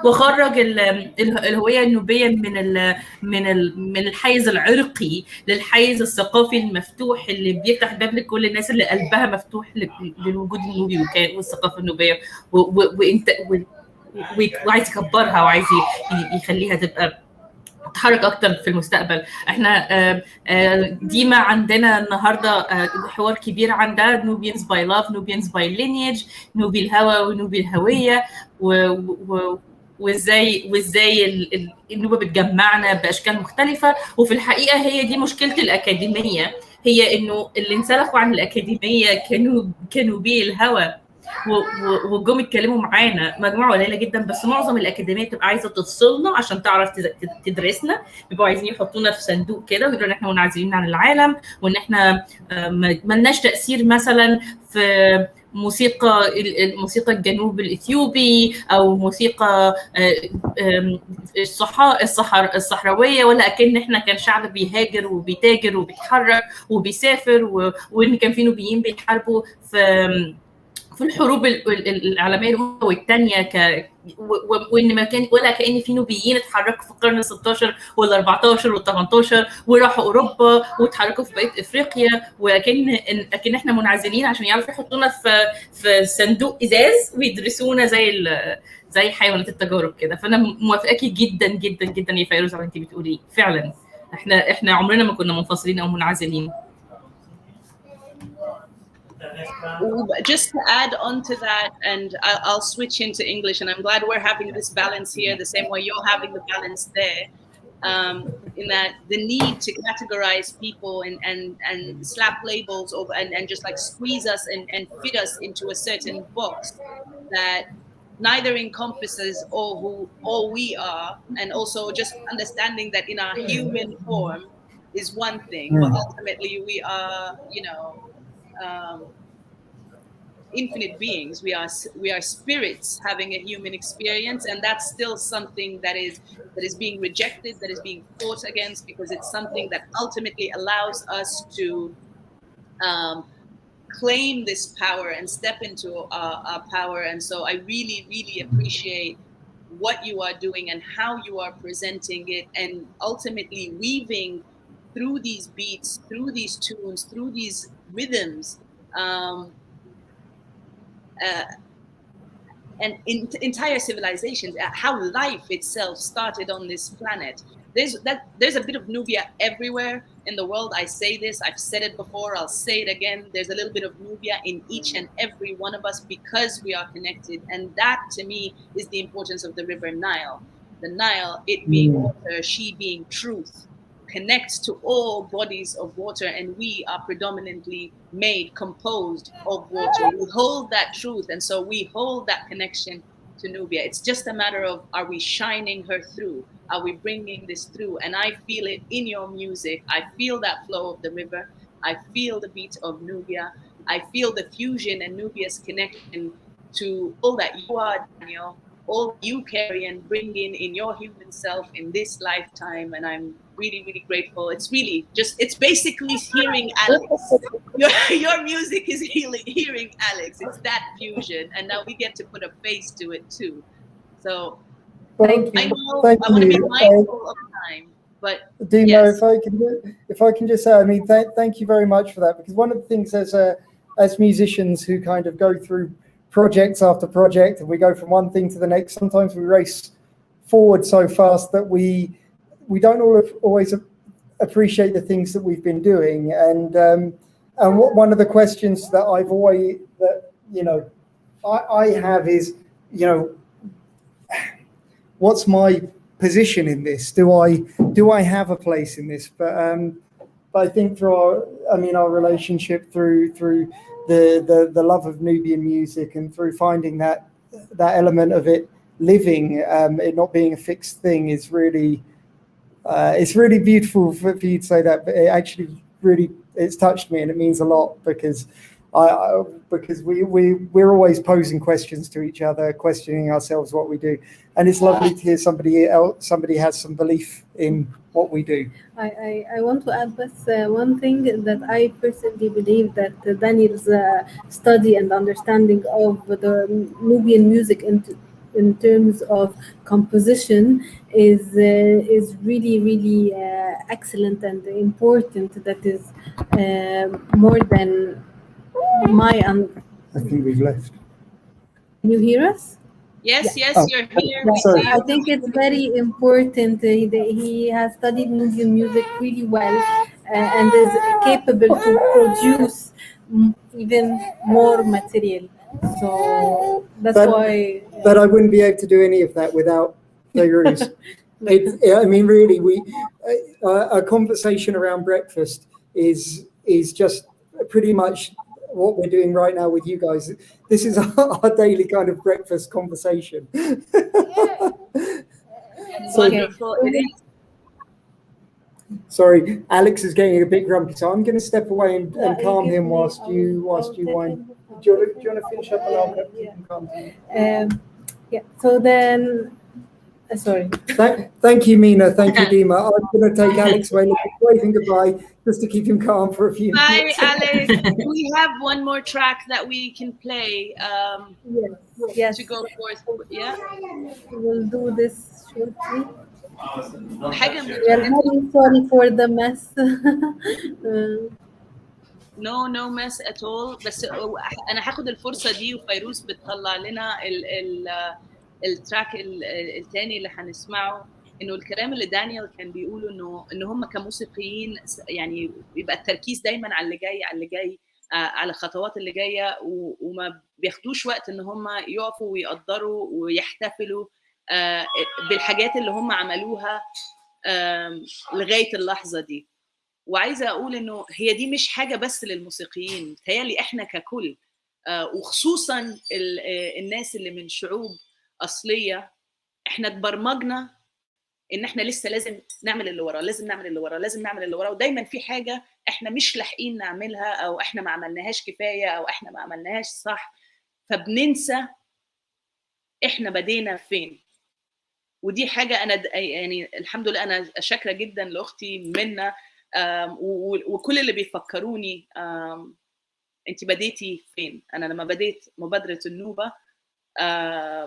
وخرج الهويه النوبيه من الحيز العرقي للحيز الثقافي المفتوح اللي بيفتح باب لكل الناس اللي قلبها مفتوح للوجود النوبي والثقافه النوبيه، وعايز يكبرها وعايز يخليها تبقى تتحرك اكتر في المستقبل. احنا ديما عندنا النهارده حوار كبير عن ده، نوبيانز باي لاف، نوبيانز باي لينيج، نوبي الهوى ونوبي الهويه، وازاي النوبه بتجمعنا باشكال مختلفه. وفي الحقيقه هي دي مشكله الاكاديميه، هي انه اللي انسلخوا عن الاكاديميه كانوا بيه الهوى وجم يتكلموا معانا مجموعه قليله جدا. بس معظم الاكاديميه بتبقى عايزه تفصلنا عشان تعرف تدرسنا، بيبقوا عايزين يحطونا في صندوق كده ويقولوا ان احنا منعزلين عن العالم، وان احنا ملناش تاثير مثلا في موسيقى الجنوب الاثيوبي او موسيقى الصحراويه، ولا اكن احنا كان شعب بيهاجر وبيتاجر وبيتحرك وبيسافر، وان كان في نوبيين بيحاربوا في الحروب العالميه الاولى والثانيه، وان ما كان ولا كان في نوبيين اتحركوا في القرن 16 ولا 14 ولا 18 وراحوا اوروبا واتحركوا في بقيه افريقيا، ولكن احنا منعزلين عشان يعرفوا يحطونا في صندوق ازاز ويدرسونا زي حيوانات التجارب كده. فانا موافقاكي جدا جدا جدا يا فيروز على اللي انت بتقوليه. فعلا احنا عمرنا ما كنا منفصلين او منعزلين. Just to add on to that, and I'll switch into English, and I'm glad we're having this balance here the same way you're having the balance there, in that the need to categorize people and slap labels over and just like squeeze us and fit us into a certain box that neither encompasses all we are, and also just understanding that in our human form is one thing, but ultimately we are, infinite beings. We are spirits having a human experience, and that's still something that is being rejected, that is being fought against, because it's something that ultimately allows us to claim this power and step into our power. And so I really, really appreciate what you are doing and how you are presenting it, and ultimately weaving through these beats, through these tunes, through these rhythms, and entire civilizations, how life itself started on this planet. There's a bit of Nubia everywhere in the world. I say this, I've said it before, I'll say it again. There's a little bit of Nubia in each and every one of us because we are connected. And that to me is the importance of the river Nile. The Nile, it being water, she being truth, connects to all bodies of water, and we are predominantly composed of water. We hold that truth, and so we hold that connection to Nubia. It's just a matter of, are we shining her through? Are we bringing this through? And I feel it in your music. I feel that flow of the river. I feel the beat of Nubia. I feel the fusion and Nubia's connection to all that you are, Daniel, all you carry and bring in your human self in this lifetime. And I'm really, really grateful. It's really just, it's basically hearing Alex. Your music is hearing Alex. It's that fusion. And now we get to put a face to it too. So I know I want to be mindful of time, but Dima, yes. if I can just say, I mean, thank you very much for that, because one of the things as musicians who kind of go through projects after project and we go from one thing to the next, sometimes we race forward so fast that we don't always appreciate the things that we've been doing. And one of the questions that I've always, I have is, what's my position in this? Do I have a place in this? But I think through our relationship, through the love of Nubian music, and through finding that element of it living, it not being a fixed thing, is really it's really beautiful for you to say that. But it actually it's touched me, and it means a lot, because we're always posing questions to each other, questioning ourselves what we do, and it's lovely to hear somebody has some belief in what we do. I want to add this one thing, that I personally believe that Daniel's study and understanding of the Nubian music in terms of composition is really, really excellent and important. That is more than my I think we've left. Can you hear us? Yes, Yeah. yes, you're here. I think it's very important. He has studied Nubian music really well and is capable to produce even more material. So that's why. But I wouldn't be able to do any of that without Feirouz. I mean, really, a conversation around breakfast is just pretty much what we're doing right now with you guys. This is our daily kind of breakfast conversation. Wonderful. Sorry, Alex is getting a bit grumpy, so I'm going to step away and calm him whilst you wind. Do you want to finish up and I'll keep him calm? Yeah. So then. Sorry. Thank you, Mina. Thank you, Dima. I'm going to take Alex away, waving goodbye, just to keep him calm for a few minutes. Bye, Alex. We have one more track that we can play. Yes. To go forth. Yeah. We'll do this shortly. We are very sorry for the mess. No mess at all. بس أنا هاخد الفرصة دي وفيروز بتطلع لنا التراك الثاني اللي هنسمعه، انه الكلام اللي دانيال كان بيقوله انه هم كموسيقيين يعني يبقى التركيز دايما على اللي جاي على الخطوات اللي جايه، وما بياخدوش وقت ان هم يقفوا ويقدروا ويحتفلوا بالحاجات اللي هم عملوها لغايه اللحظه دي. وعايزه اقول انه هي دي مش حاجه بس للموسيقيين، تهيالي احنا ككل وخصوصا الناس اللي من شعوب اصليه، احنا اتبرمجنا ان احنا لسه لازم نعمل اللي ورا، لازم نعمل اللي ورا، لازم نعمل اللي ورا، ودايما في حاجه احنا مش لاحقين نعملها، او احنا ما عملناهاش كفايه، او احنا ما عملناهاش صح، فبننسى احنا بدينا فين. ودي حاجه انا يعني الحمد لله انا شاكره جدا لاختي منى وكل اللي بيفكروني انت بديتي فين. انا لما بديت مبادره النوبه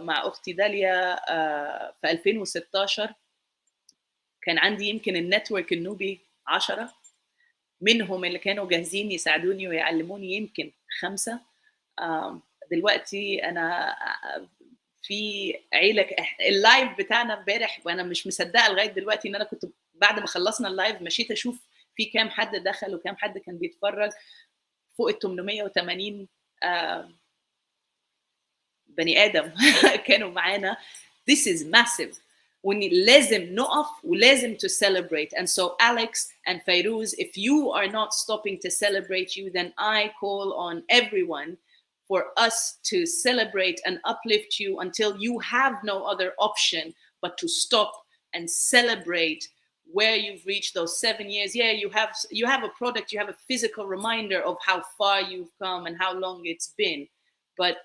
مع أختي داليا في 2016. كان عندي يمكن النتورك النوبي 10 منهم اللي كانوا جاهزين يساعدوني ويعلموني يمكن 5. دلوقتي أنا في عيلة. اللايف بتاعنا امبارح وأنا مش مصدقة لغاية دلوقتي إن أنا كنت بعد ما خلصنا اللايف مشيت أشوف في كام حد دخل وكام حد كان بيتفرج. فوق ال 880 بني آدم كانوا معانا. This is massive. لازم نقف ولازم to celebrate. And so Alex and Feirouz, if you are not stopping to celebrate you, then I call on everyone for us to celebrate and uplift you until you have no other option but to stop and celebrate where you've reached those 7 years. Yeah, you have a product, you have a physical reminder of how far you've come and how long it's been, but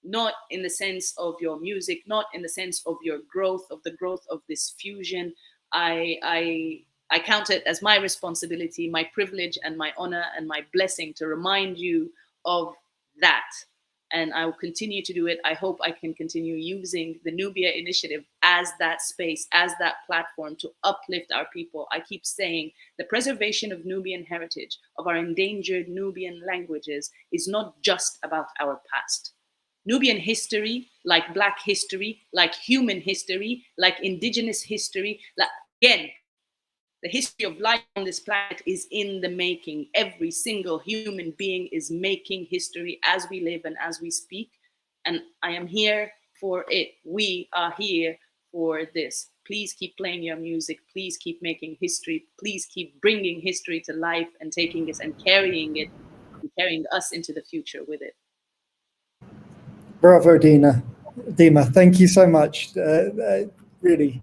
not in the sense of your music, not in the sense of your growth, of the growth of this fusion. I count it as my responsibility, my privilege, and my honor and my blessing to remind you of that. And I will continue to do it. I hope I can continue using the Nubia initiative as that space, as that platform to uplift our people. I keep saying the preservation of Nubian heritage, of our endangered Nubian languages, is not just about our past. Nubian history, like Black history, like human history, like indigenous history, again, the history of life on this planet is in the making. Every single human being is making history as we live and as we speak. And I am here for it. We are here for this. Please keep playing your music. Please keep making history. Please keep bringing history to life and taking it and carrying it and carrying us into the future with it. Bravo, Dima, thank you so much. Really,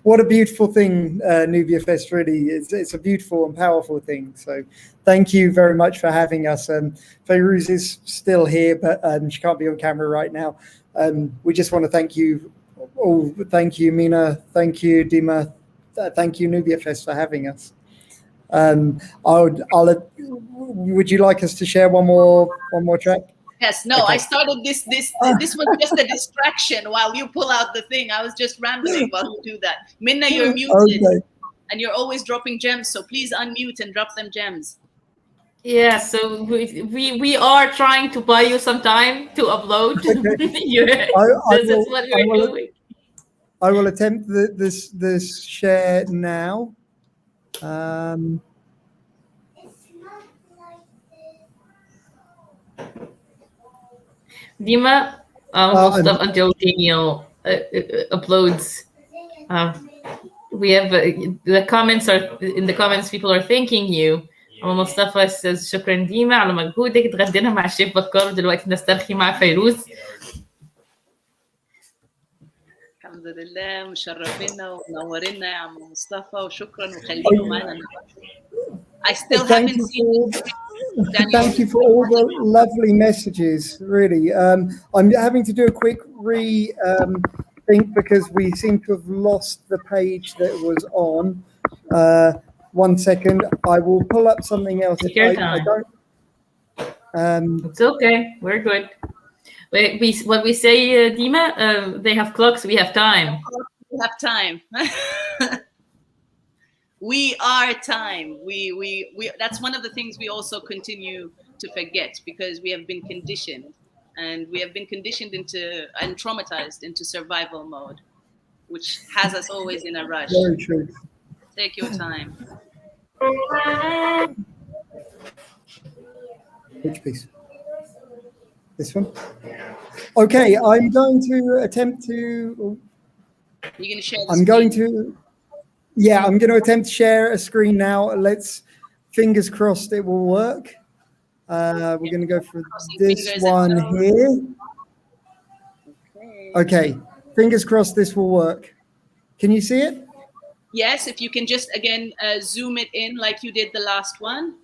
what a beautiful thing NubiaFest really is. It's a beautiful and powerful thing. So thank you very much for having us. Feirouz is still here, but she can't be on camera right now. We just want to thank you all. Thank you, Mina. Thank you, Dima. Thank you, NubiaFest, for having us. Would you like us to share one more track? Yes, no, okay. I started this was just a distraction while you pull out the thing. I was just rambling while you do that. Minna, you're muted, okay. And you're always dropping gems, so please unmute and drop them gems. Yeah, so we are trying to buy you some time to upload. Okay. This is what we're doing. I will attempt this share now. Dima, we'll stop until Daniel uploads. We have the comments are in the comments. People are thanking you. مصطفى says شكرا ديما على مجهودك. اتغدينا مع الشيف بكار ودلوقتي نسترخي مع فيروز. الحمد لله مشرفينا ومنورينا يا عم مصطفى وشكرا وخليكم معنا. I still haven't seen. Thank you for all the lovely messages, really. I'm having to do a quick think because we seem to have lost the page that was on. 1 second, I will pull up something else. Take your time. It's okay, we're good. What we say, Dima, they have clocks, we have time. We have time. We are time. We that's one of the things we also continue to forget because we have been conditioned and into and traumatized into survival mode, which has us always in a rush. Very true. Take your time. Which piece? This one? Okay, I'm going to attempt to. You're going to share the screen. I'm going to attempt to share a screen now. Let's, fingers crossed it will work. We're going to go for this one here. Okay, fingers crossed this will work. Can you see it? Yes, if you can just, again, zoom it in like you did the last one.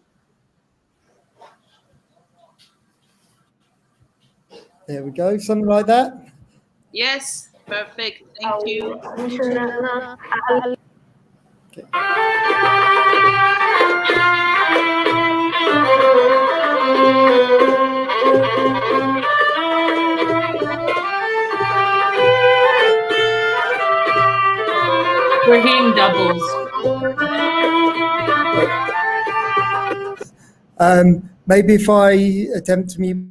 There we go, something like that. Yes, perfect, thank you. Okay. We're hearing doubles. Maybe if I attempt to mute.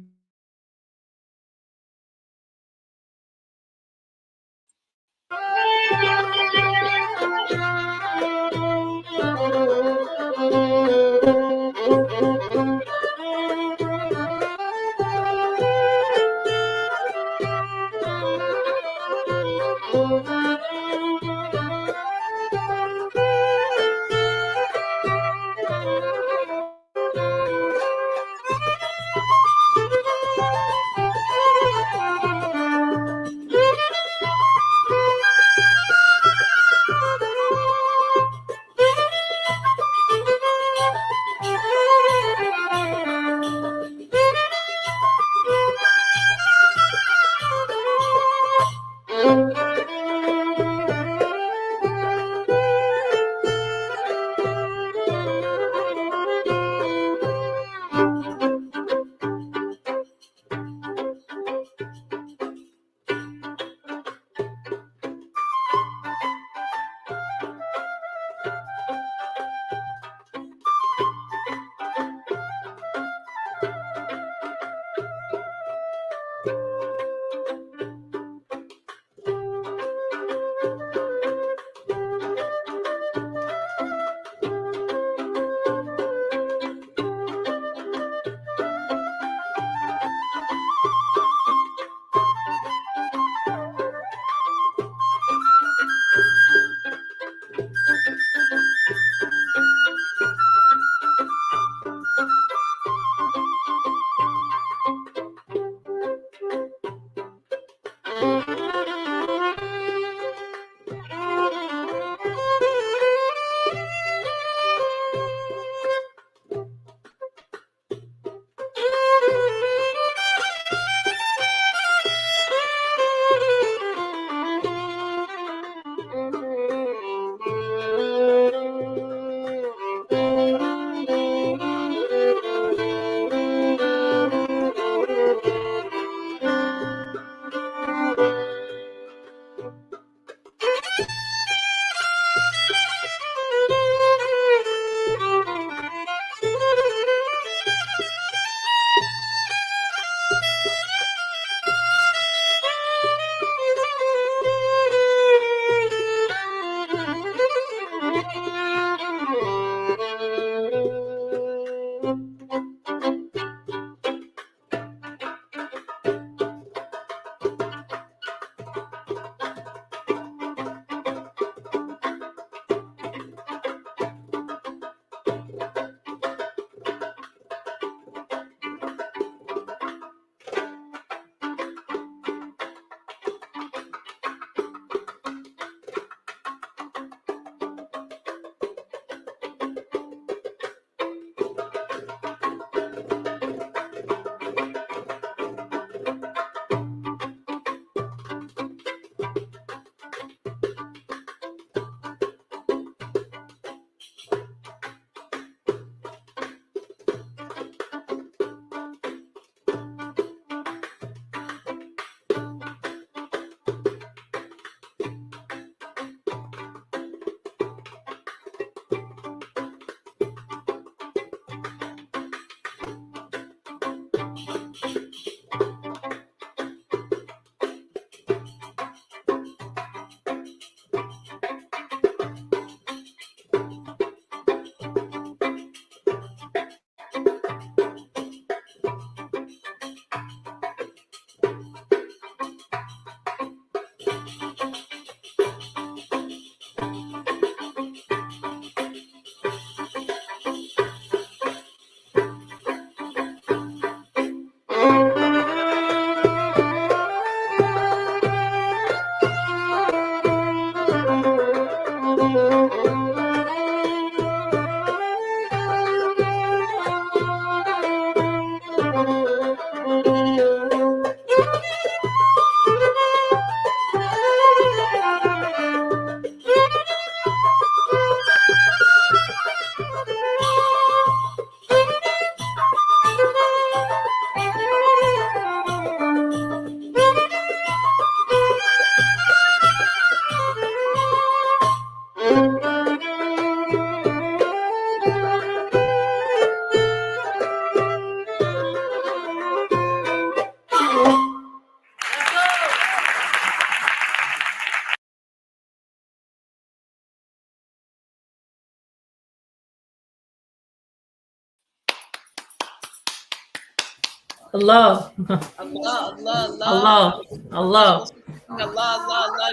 Allah. Allah, Allah, Allah. Allah. Allah.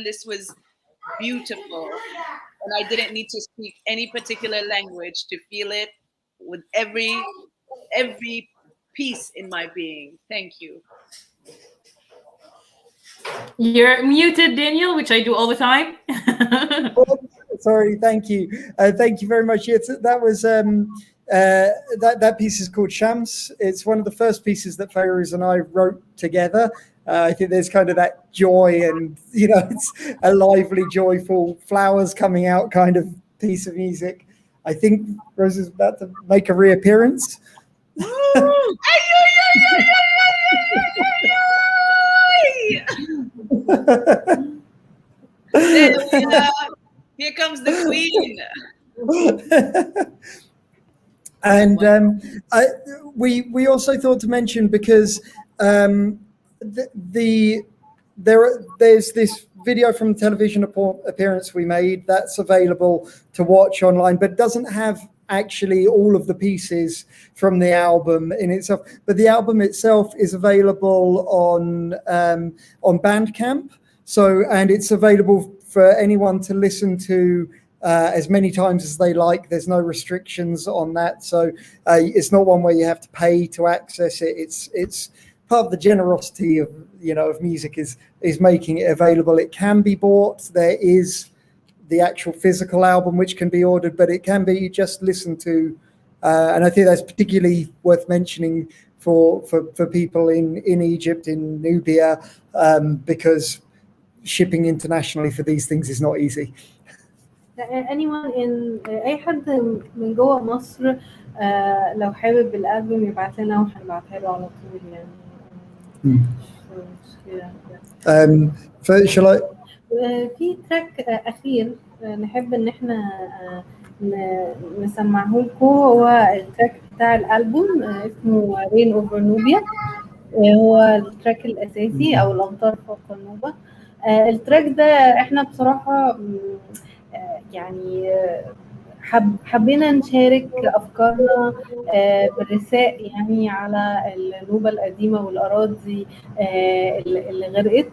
This was beautiful. And I didn't need to speak any particular language to feel it with every piece in my being. Thank you. You're muted, Daniel, which I do all the time. Sorry, thank you. Thank you very much. Yes, that was that piece is called Shams. It's one of the first pieces that Fairouz and I wrote together. I think there's kind of that joy, and it's a lively, joyful, flowers coming out kind of piece of music. I think Rose is about to make a reappearance. Here comes the queen. And we also thought to mention, because there's this video from television appearance we made that's available to watch online, but doesn't have actually all of the pieces from the album in itself. But the album itself is available on Bandcamp. And it's available for anyone to listen to as many times as they like. There's no restrictions on that. So it's not one where you have to pay to access it. It's part of the generosity of music is making it available. It can be bought. There is the actual physical album which can be ordered, but it can be just listened to. And I think that's particularly worth mentioning for people in Egypt, in Nubia, because shipping internationally for these things is not easy. anyone in اي حد من جوه مصر لو حابب الالبوم يبعت لنا وهنبعتها له على طول يعني. Shall I? في تراك اخير نحب ان احنا نسمعه لكم، هو التراك بتاع الالبوم اسمه رين اوفر نوبيا. هو التراك الاساسي او الامطار فوق النوبة. التراك ده احنا بصراحة يعني حبينا نشارك أفكارنا بالرثاء يعني على النوبة القديمة والأراضي اللي غرقت.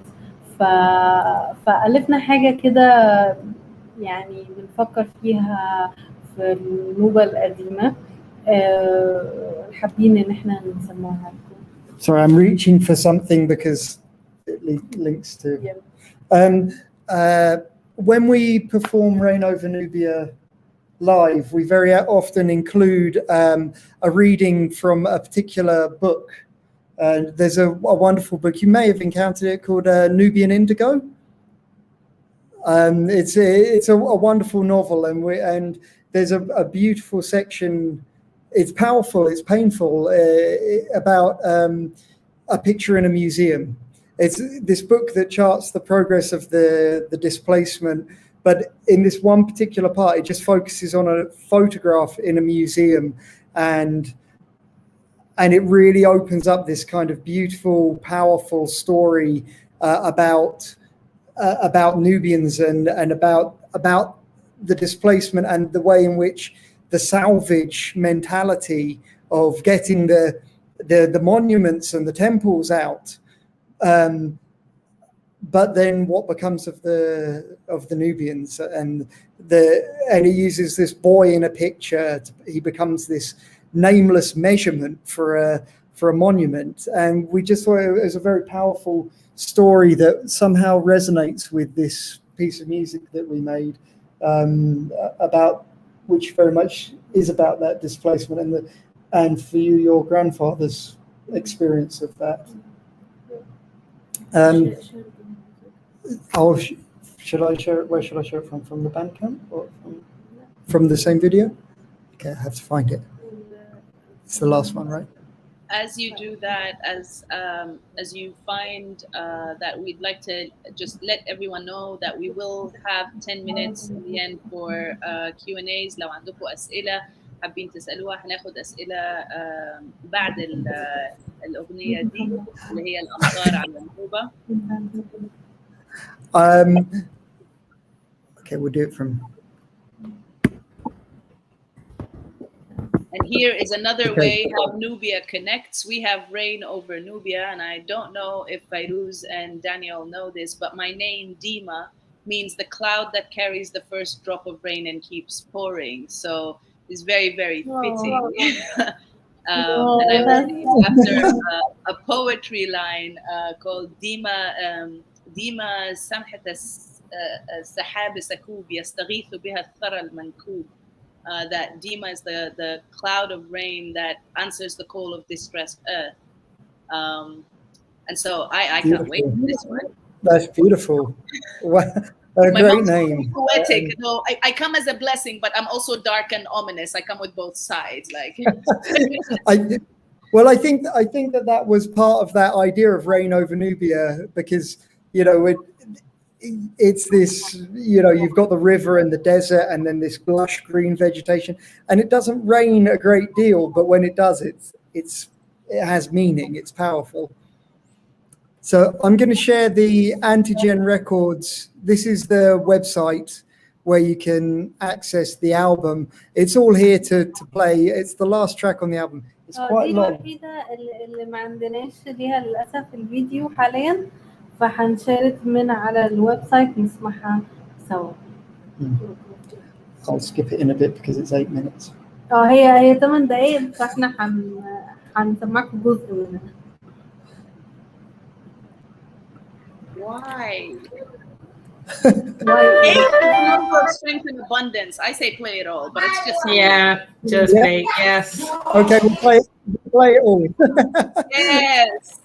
فألفنا حاجة كده يعني بنفكر فيها في النوبة القديمة، حابين إن احنا نسمعها لكم. Sorry, I'm reaching for something because it links to... Yeah. When we perform Rain Over Nubia live, we very often include a reading from a particular book. There's a wonderful book, you may have encountered it, called Nubian Indigo. It's a wonderful novel, and there's a beautiful section. It's powerful, it's painful, about a picture in a museum. It's this book that charts the progress of the displacement, but in this one particular part, it just focuses on a photograph in a museum, and it really opens up this kind of beautiful, powerful story about Nubians and about the displacement and the way in which the salvage mentality of getting the monuments and the temples out. But then what becomes of the Nubians, and he uses this boy in a picture. He becomes this nameless measurement for a monument, and we just thought it was a very powerful story that somehow resonates with this piece of music that we made, about which very much is about that displacement and for you, your grandfather's experience of that. Should I share it? Where should I share it from? From the Bandcamp or from the same video? Okay, I have to find it. It's the last one, right? As you do that, as you find that, we'd like to just let everyone know that we will have 10 minutes in the end for Q&As. لو عندكم أسئلة حابين تسألوها، هناخد أسئلة بعد الأغنية دي اللي هي الأمطار على النوبة. Okay, we'll do it from... And here is another way how Nubia connects. We have rain over Nubia, and I don't know if Feirouz and Daniel know this, but my name, Dima, means the cloud that carries the first drop of rain and keeps pouring. So it's very, very fitting. And I wrote these after a poetry line called Dima سمحة السحاب سكوب يستغيث بها الثرى المنكوب. That Dima is the cloud of rain that answers the call of distressed earth. And so I can't wait for this one. That's beautiful. A great name. Poetic. No, I come as a blessing, but I'm also dark and ominous. I come with both sides. Like, I think that was part of that idea of rain over Nubia, because it's this, you've got the river and the desert and then this lush green vegetation, and it doesn't rain a great deal, but when it does, it has meaning. It's powerful. So I'm going to share the Antigen Records. This is the website where you can access the album. It's all here to play. It's the last track on the album. It's quite long. دي الوحيدة اللي ما عندناش ليها للأسف الفيديو حاليا، فهنشارك من على الويب سايت نسمعها سوا. I'll skip it in a bit because it's 8 minutes. هي 8 دقايق، فاحنا هنسمعكم جزء منها. Why? Why? Number of strength and abundance. I say play it all, but it's just play. Yes. Okay, we'll play it all. Yes.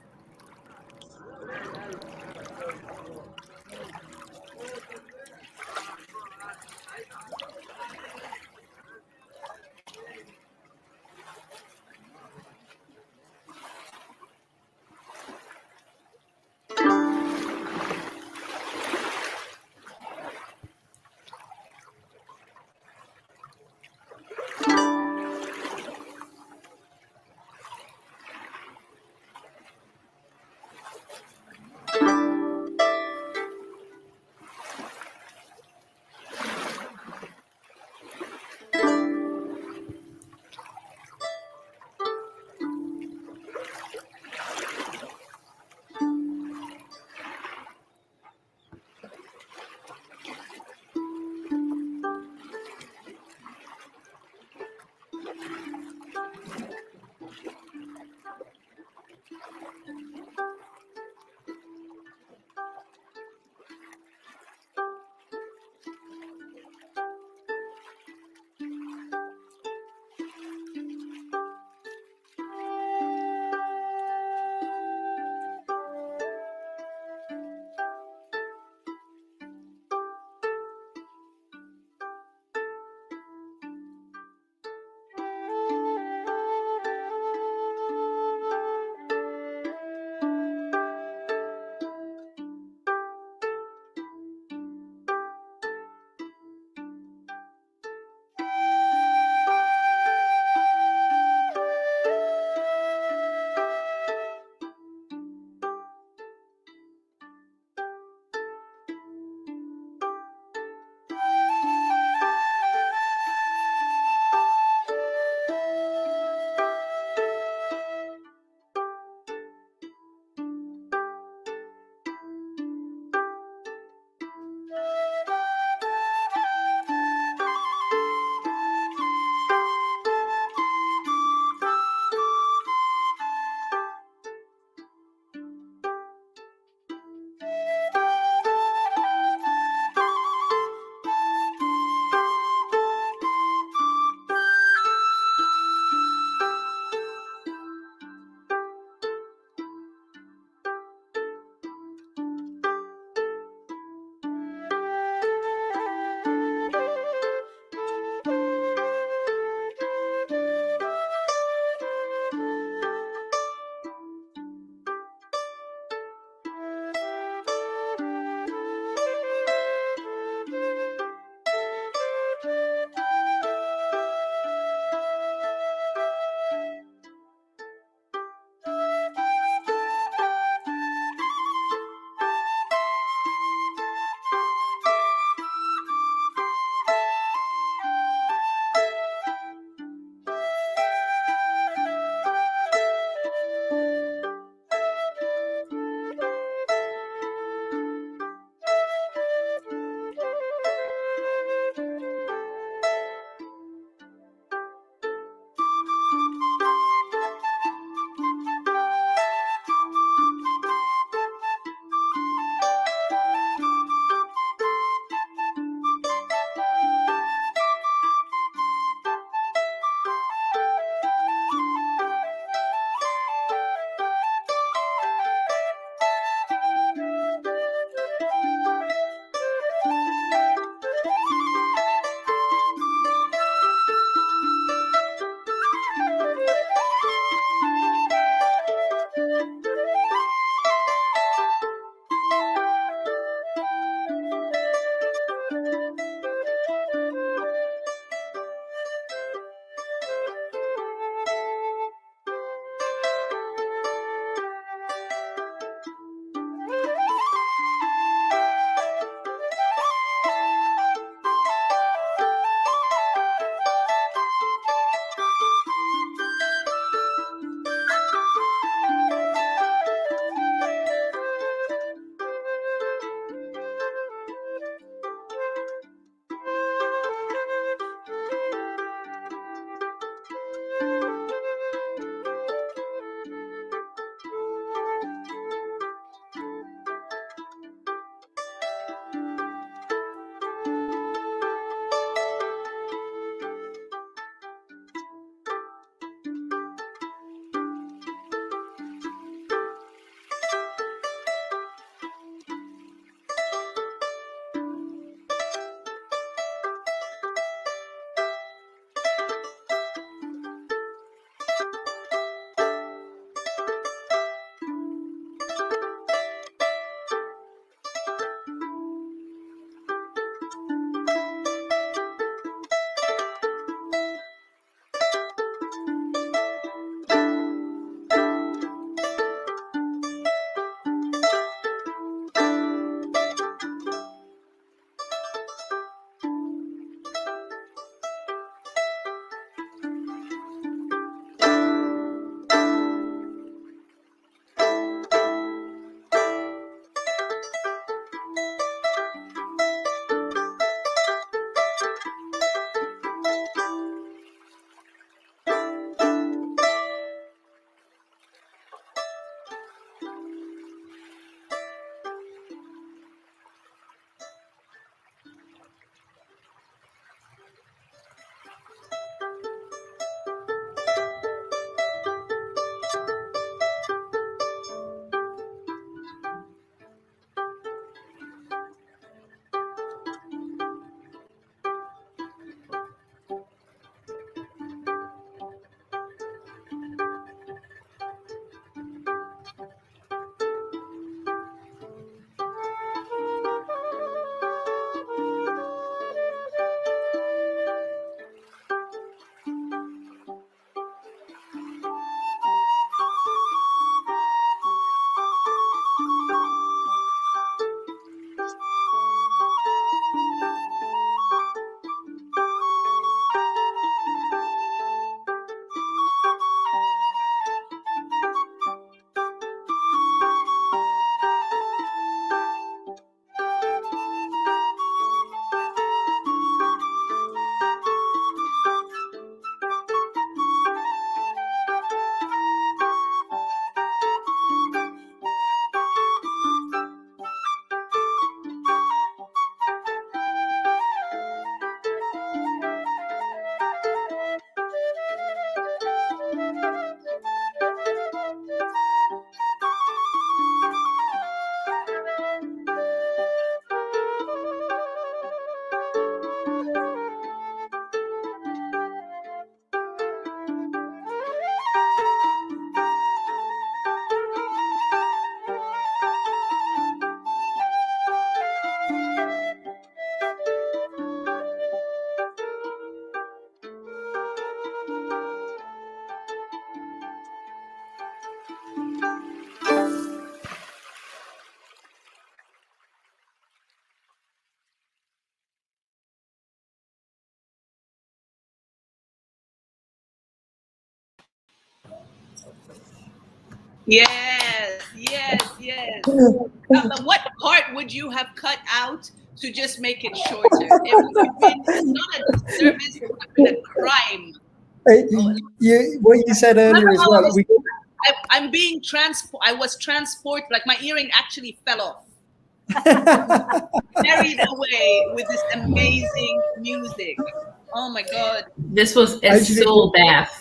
Yes. What part would you have cut out to just make it shorter? It would have been not a disservice, it would have been a crime. What you said earlier as well. I'm being I was transported, like my earring actually fell off. Carried away with this amazing music. Oh my God. This was a soul bath.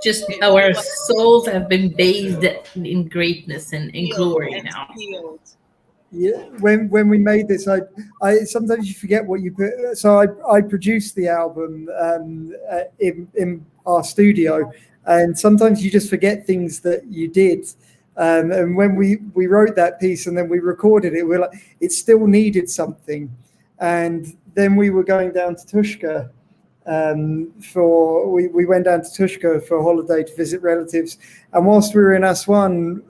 Just our souls have been bathed in greatness and in glory now. Yeah, when we made this, I sometimes you forget what you put. So I produced the album in our studio, and sometimes you just forget things that you did. And when we wrote that piece and then we recorded it, we're like, it still needed something. And then we were going down to Tushka we went down to Tushka for a holiday to visit relatives. And whilst we were in Aswan,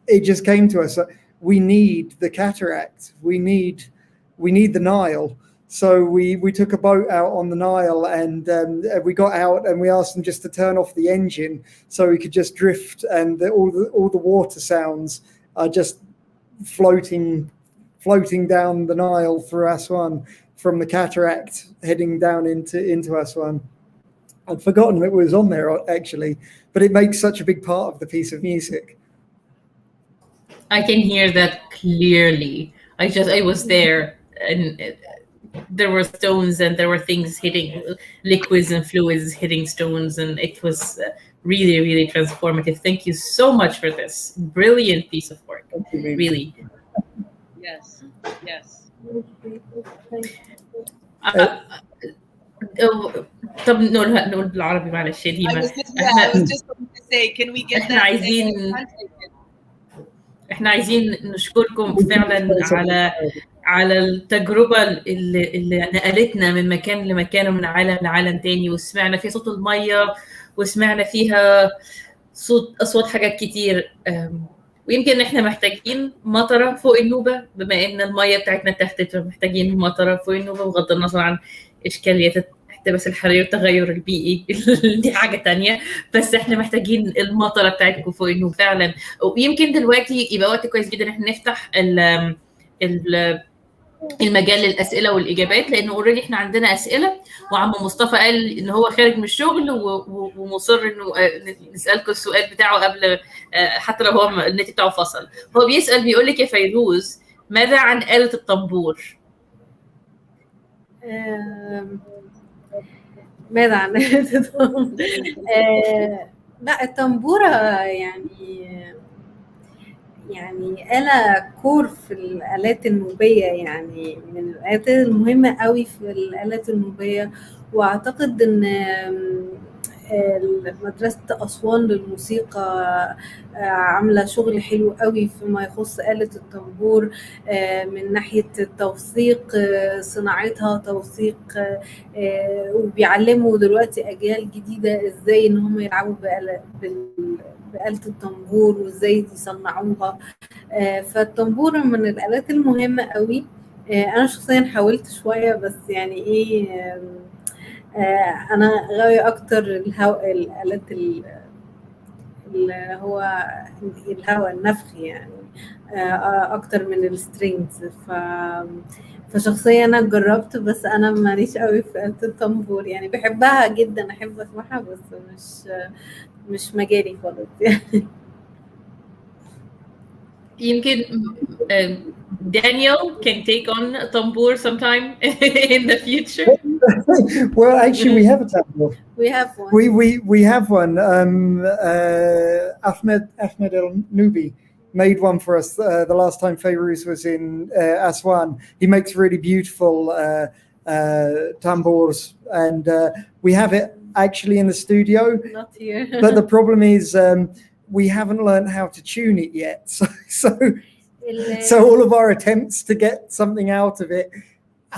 it just came to us, we need the cataract. We need the Nile. So we took a boat out on the Nile, and we got out and we asked them just to turn off the engine so we could just drift, and all the water sounds are just floating down the Nile through Aswan from the cataract heading down into Aswan. I'd forgotten it was on there actually, but it makes such a big part of the piece of music. I can hear that clearly. I was there, and there were stones and there were things hitting, liquids and fluids hitting stones, and it was really, really transformative. Thank you so much for this brilliant piece of work. Really. Yes. طب نقول بالعربي معلش يا ديما. I was just going to say, can we get that? احنا عايزين نشكركم فعلا على التجربة اللي نقلتنا من مكان لمكان ومن عالم لعالم تاني، وسمعنا فيها صوت المية وسمعنا فيها أصوات حاجات كتير. ويمكن احنا محتاجين مطرة فوق النوبة، بما ان المية بتاعتنا تحت، محتاجين مطرة فوق النوبة بغض النظر عن إشكاليات الاحتباس الحراري والتغير البيئي دي حاجة تانية، بس احنا محتاجين المطرة بتاعتكم فوق النوبة فعلا. ويمكن دلوقتي يبقى وقت كويس جدا احنا نفتح المجال للأسئلة والإجابات، لأنه اوريدي احنا عندنا أسئلة، وعم مصطفى قال إن هو خارج من الشغل ومصر إنه نسألكم السؤال بتاعه قبل، حتى لو هو النت بتاعه فصل. هو بيسأل بيقول لك يا فيروز، ماذا عن آلة الطنبور؟ ماذا عن آلة الطنبور؟ لا، الطنبورة يعني آلة كور في الآلات النوبية، يعني من الآلات المهمة قوي في الآلات النوبية. وأعتقد إن مدرسة أسوان للموسيقى عاملة شغل حلو قوي فيما يخص آلة الطنبور، من ناحية توثيق صناعتها، توثيق، وبيعلموا دلوقتي أجيال جديدة إزاي إن هم يلعبوا بآلة الطنبور وإزاي يصنعوها. فالطنبور من الآلات المهمة قوي. أنا شخصيا حاولت شوية، بس يعني إيه، أنا غاوية أكتر الآلات اللي هو الهواء النفخي، يعني أكتر من السترينجز. فشخصيا أنا جربت، بس أنا ماليش قوي في آلة الطنبور، يعني بحبها جدا، أحب أسمعها، بس مش مجالي خالص يعني. يمكن Daniel can take on tambour sometime in the future. Well, actually, we have a tambour. We have one. We have one. Ahmed El Nubi made one for us the last time Fayrouz was in Aswan. He makes really beautiful tambours, and we have it actually in the studio. Not here. But the problem is we haven't learned how to tune it yet. So all of our attempts to get something out of it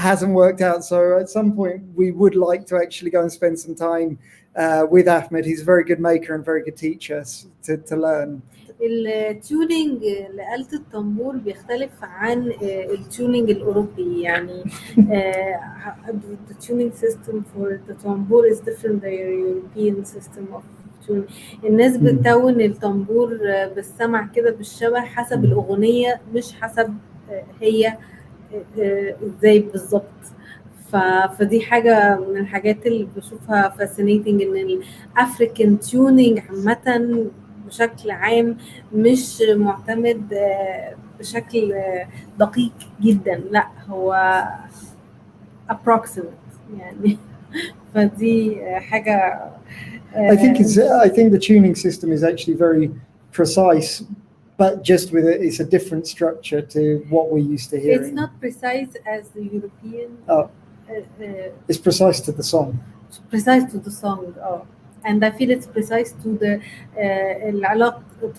hasn't worked out. So at some point we would like to actually go and spend some time with Ahmed. He's a very good maker and very good teacher to learn. التيونينج لآلة الطنبور بيختلف عن التيونينج الأوروبي، يعني the tuning system for the tambour is different than the European system of الناس بتكون الطنبور بالسمع كده بالشبه حسب الأغنية مش حسب هي ازاي بالظبط. فدي حاجة من الحاجات اللي بشوفها fascinating ان الافريكان تيونينج عامة بشكل عام مش معتمد بشكل دقيق جدا، لا هو approximate يعني. فدي حاجة I think the tuning system is actually very precise, but just with it's a different structure to what we're used to hearing. It's not precise as the European. Oh. It's precise to the song. It's precise to the song. Oh. And I feel it's precise to the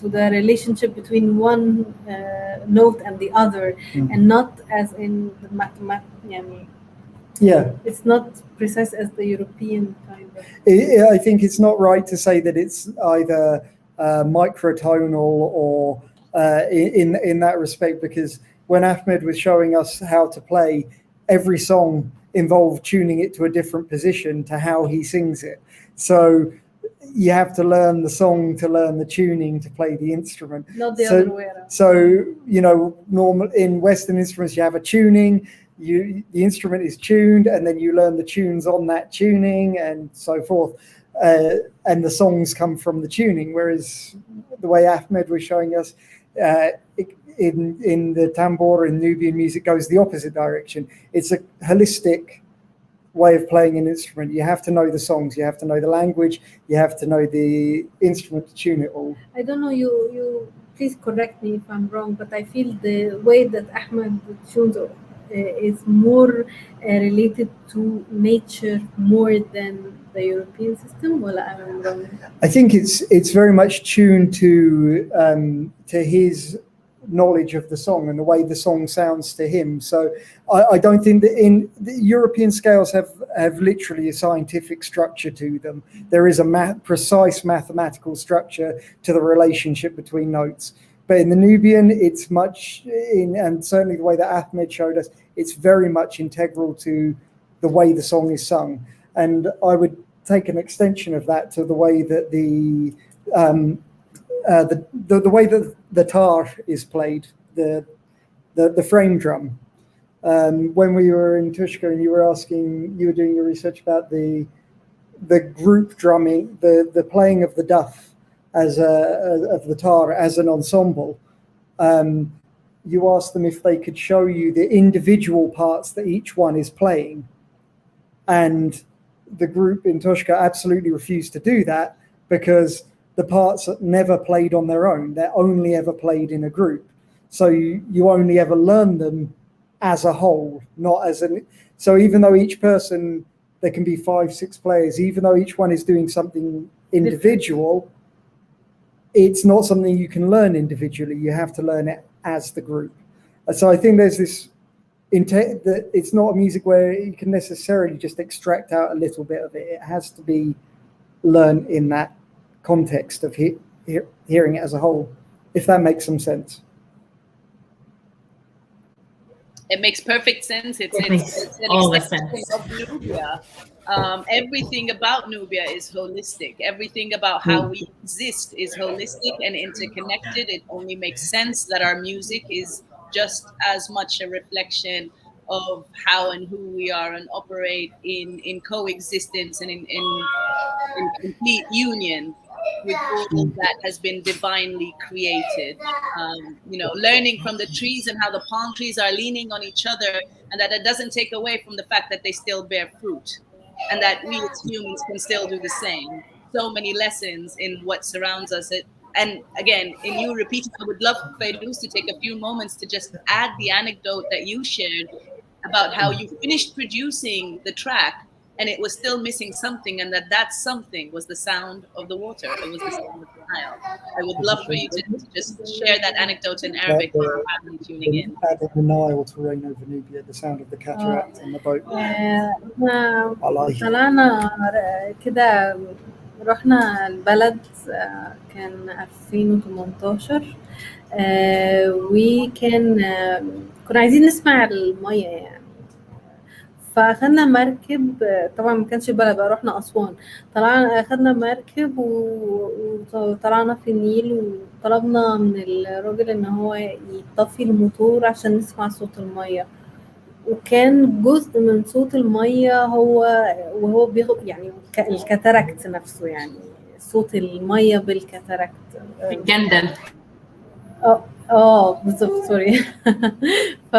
to the relationship between one note and the other, and not as in the mathematics. Yeah, it's not precise as the European kind of. I think it's not right to say that it's either microtonal or in that respect, because when Ahmed was showing us how to play, every song involved tuning it to a different position to how he sings it. So you have to learn the song to learn the tuning to play the instrument. Not the other way around. So, you know, normal in Western instruments, you have a tuning, the instrument is tuned, and then you learn the tunes on that tuning and so forth. And the songs come from the tuning. Whereas the way Ahmed was showing us, in the tambur in Nubian music goes the opposite direction. It's a holistic way of playing an instrument. You have to know the songs, you have to know the language, you have to know the instrument to tune it all. I don't know, you please correct me if I'm wrong, but I feel the way that Ahmed tunes is more related to nature more than the European system. Well, I'm wrong. I think it's very much tuned to his knowledge of the song and the way the song sounds to him. So I don't think that in the European scales have literally a scientific structure to them. There is a precise mathematical structure to the relationship between notes. But in the Nubian, it's much, and certainly the way that Ahmed showed us, it's very much integral to the way the song is sung. And I would take an extension of that to the way that the way that the tar is played, the frame drum. When we were in Tushka and you were doing your research about the group drumming, the playing of the duff of the tar as an ensemble, you asked them if they could show you the individual parts that each one is playing. And the group in Tushka absolutely refused to do that because the parts are never played on their own. They're only ever played in a group. So you only ever learn them as a whole, not as an... So even though each person, there can be 5-6 players, even though each one is doing something individual, it's not something you can learn individually. You have to learn it as the group. So I think there's this intent that it's not a music where you can necessarily just extract out a little bit of it. It has to be learned in that context of hearing it as a whole, if that makes some sense. It makes perfect sense. It's an extension of Nubia. Everything about Nubia is holistic. Everything about how we exist is holistic and interconnected. It only makes sense that our music is just as much a reflection of how and who we are and operate in coexistence and in complete union with all that has been divinely created. You know, learning from the trees and how the palm trees are leaning on each other, and that it doesn't take away from the fact that they still bear fruit, and that we as humans can still do the same. So many lessons in what surrounds us. And again, in you repeating, I would love Feirouz to take a few moments to just add the anecdote that you shared about how you finished producing the track and it was still missing something, and that something was the sound of the water. It was the sound of the Nile. I would love for you to just share that anecdote in Arabic for our family tuning in. Adding the Nile to reign over Nubia, the sound of the cataract on the boat. طلعنا كده، رحنا البلد كان 2018 وكان كنا عايزين نسمع المية يعني. فاخدنا مركب، طبعا ما كانش بلد بقى، رحنا اسوان، طلعنا اخدنا مركب وطلعنا في النيل، وطلبنا من الراجل ان هو يطفي الموتور عشان نسمع صوت الميه. وكان جزء من صوت الميه هو وهو يعني الكاتاراكت نفسه، يعني صوت الميه بالكاتاراكت. الجندل. بالظبط، سوري. ف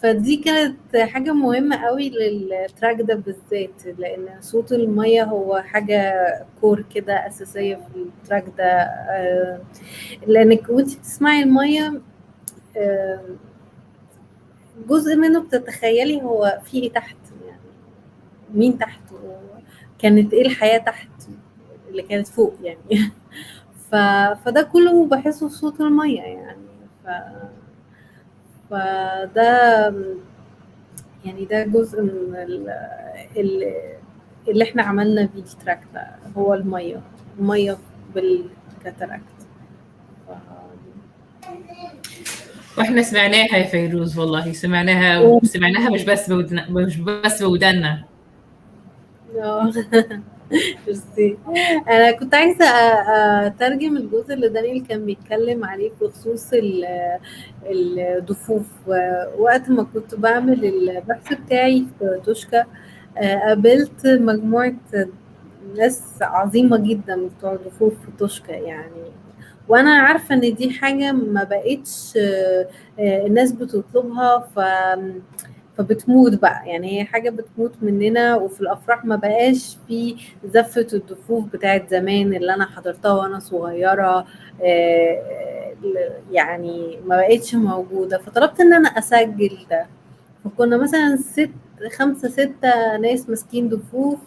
فدي كانت حاجة مهمة قوي للتراك ده بالذات، لأن صوت المية هو حاجة كور كده أساسية في التراك ده. لأنك وانتي بتسمعي المية جزء منه بتتخيلي هو في ايه تحت، يعني مين تحت، كانت ايه الحياة تحت اللي كانت فوق يعني. فده كله بحسه في صوت المية يعني. فده يعني ده جزء من اللي احنا عملنا بيه التراك ده، هو المية بالكاتاراكت. واحنا سمعناها يا فيروز، والله سمعناها مش بس بودنا. ميرسي. انا كنت عايزه اترجم الجزء اللي دانيال كان بيتكلم عليه بخصوص الضفوف. وقت ما كنت بعمل البحث بتاعي في توشكا قابلت مجموعه ناس عظيمه جدا بتوع ضفوف في توشكا يعني. وانا عارفه ان دي حاجه ما بقتش الناس بتطلبها، فبتموت بقى، يعني هي حاجة بتموت مننا. وفي الأفراح ما بقاش في زفة الضفوف بتاعت زمان اللي أنا حضرتها وأنا صغيرة، يعني ما بقتش موجودة. فطلبت إن أنا أسجل ده، فكنا مثلا 5-6 ناس ماسكين ضفوف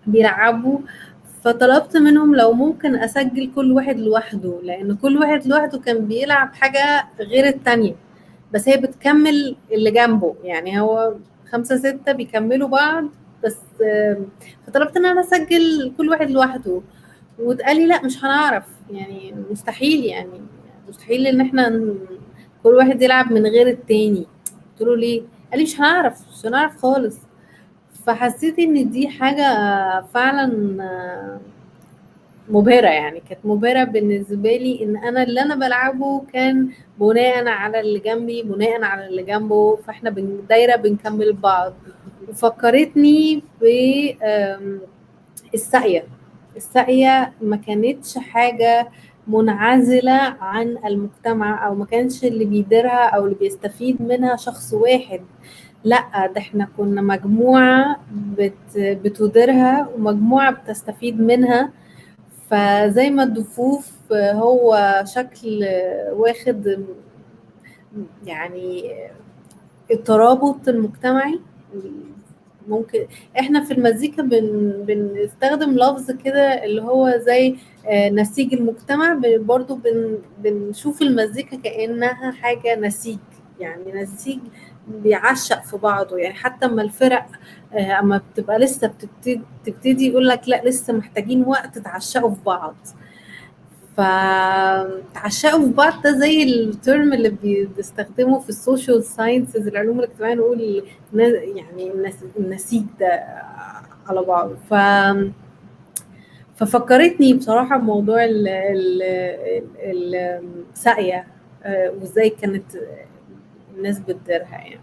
بيلعبوا. فطلبت منهم لو ممكن أسجل كل واحد لوحده، لأن كل واحد لوحده كان بيلعب حاجة غير التانية، بس هي بتكمل اللي جنبه، يعني هو 5-6 بيكملوا بعض بس. فطلبت ان انا اسجل كل واحد لوحده، واتقالي لا مش هنعرف، يعني مستحيل، يعني مستحيل ان احنا كل واحد يلعب من غير التاني. قلت له ليه؟ قال لي مش هنعرف خالص. فحسيت ان دي حاجة فعلا مبهرة، يعني كانت مبهرة بالنسبة لي، ان انا اللي انا بلعبه كان بناء على اللي جنبي، بناء على اللي جنبه، فاحنا دايرة بنكمل بعض. وفكرتني الساقية ما كانتش حاجة منعزلة عن المجتمع، او ما كانش اللي بيديرها او اللي بيستفيد منها شخص واحد، لا ده احنا كنا مجموعة بتديرها ومجموعة بتستفيد منها. فزي ما الضفوف هو شكل واخد يعني الترابط المجتمعي. ممكن احنا في المزيكا بنستخدم لفظ كده اللي هو زي نسيج المجتمع. برضو بنشوف المزيكا كأنها حاجة نسيج، يعني نسيج بيعشق في بعضه. يعني حتى اما الفرق اما بتبقى لسه بتبتدي يقول لك لا لسه محتاجين وقت تعشقوا في بعض. فتعشقوا في بعض ده زي الترم اللي بيستخدمه في السوشيال ساينسز، العلوم الاجتماعيه، نقول يعني النسيج ده على بعض. ففكرتني بصراحه بموضوع الساقيه وازاي كانت الناس بتديرها يعني.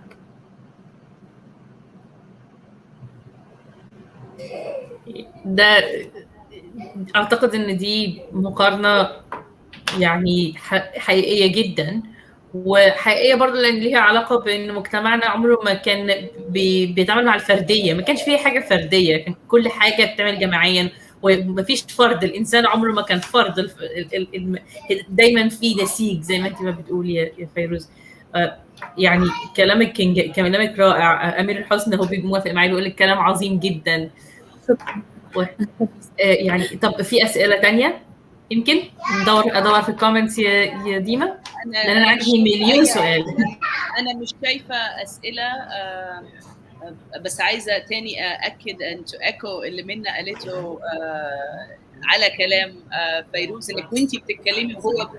ده اعتقد ان دي مقارنه يعني حقيقيه جدا، وحقيقيه برضو لان ليها علاقه بان مجتمعنا عمره ما كان بيتعامل مع الفرديه، ما كانش فيه حاجه فرديه، كان كل حاجه بتعمل جماعيا ومفيش فرد. الانسان عمره ما كان فرد، دايما في نسيج زي ما انت ما بتقولي يا فيروز. يعني كلامك رائع. امير الحسن هو موافق معي، بيقول لك كلام عظيم جدا. يعني طب في اسئله تانية؟ يمكن ادور في الكومنتس يا ديما، لان انا عندي مليون سؤال. انا مش شايفه اسئله، بس عايزه تاني اكد ان ايكو اللي منا قالته على كلام فيروز، انك وانتي بتتكلمي وهو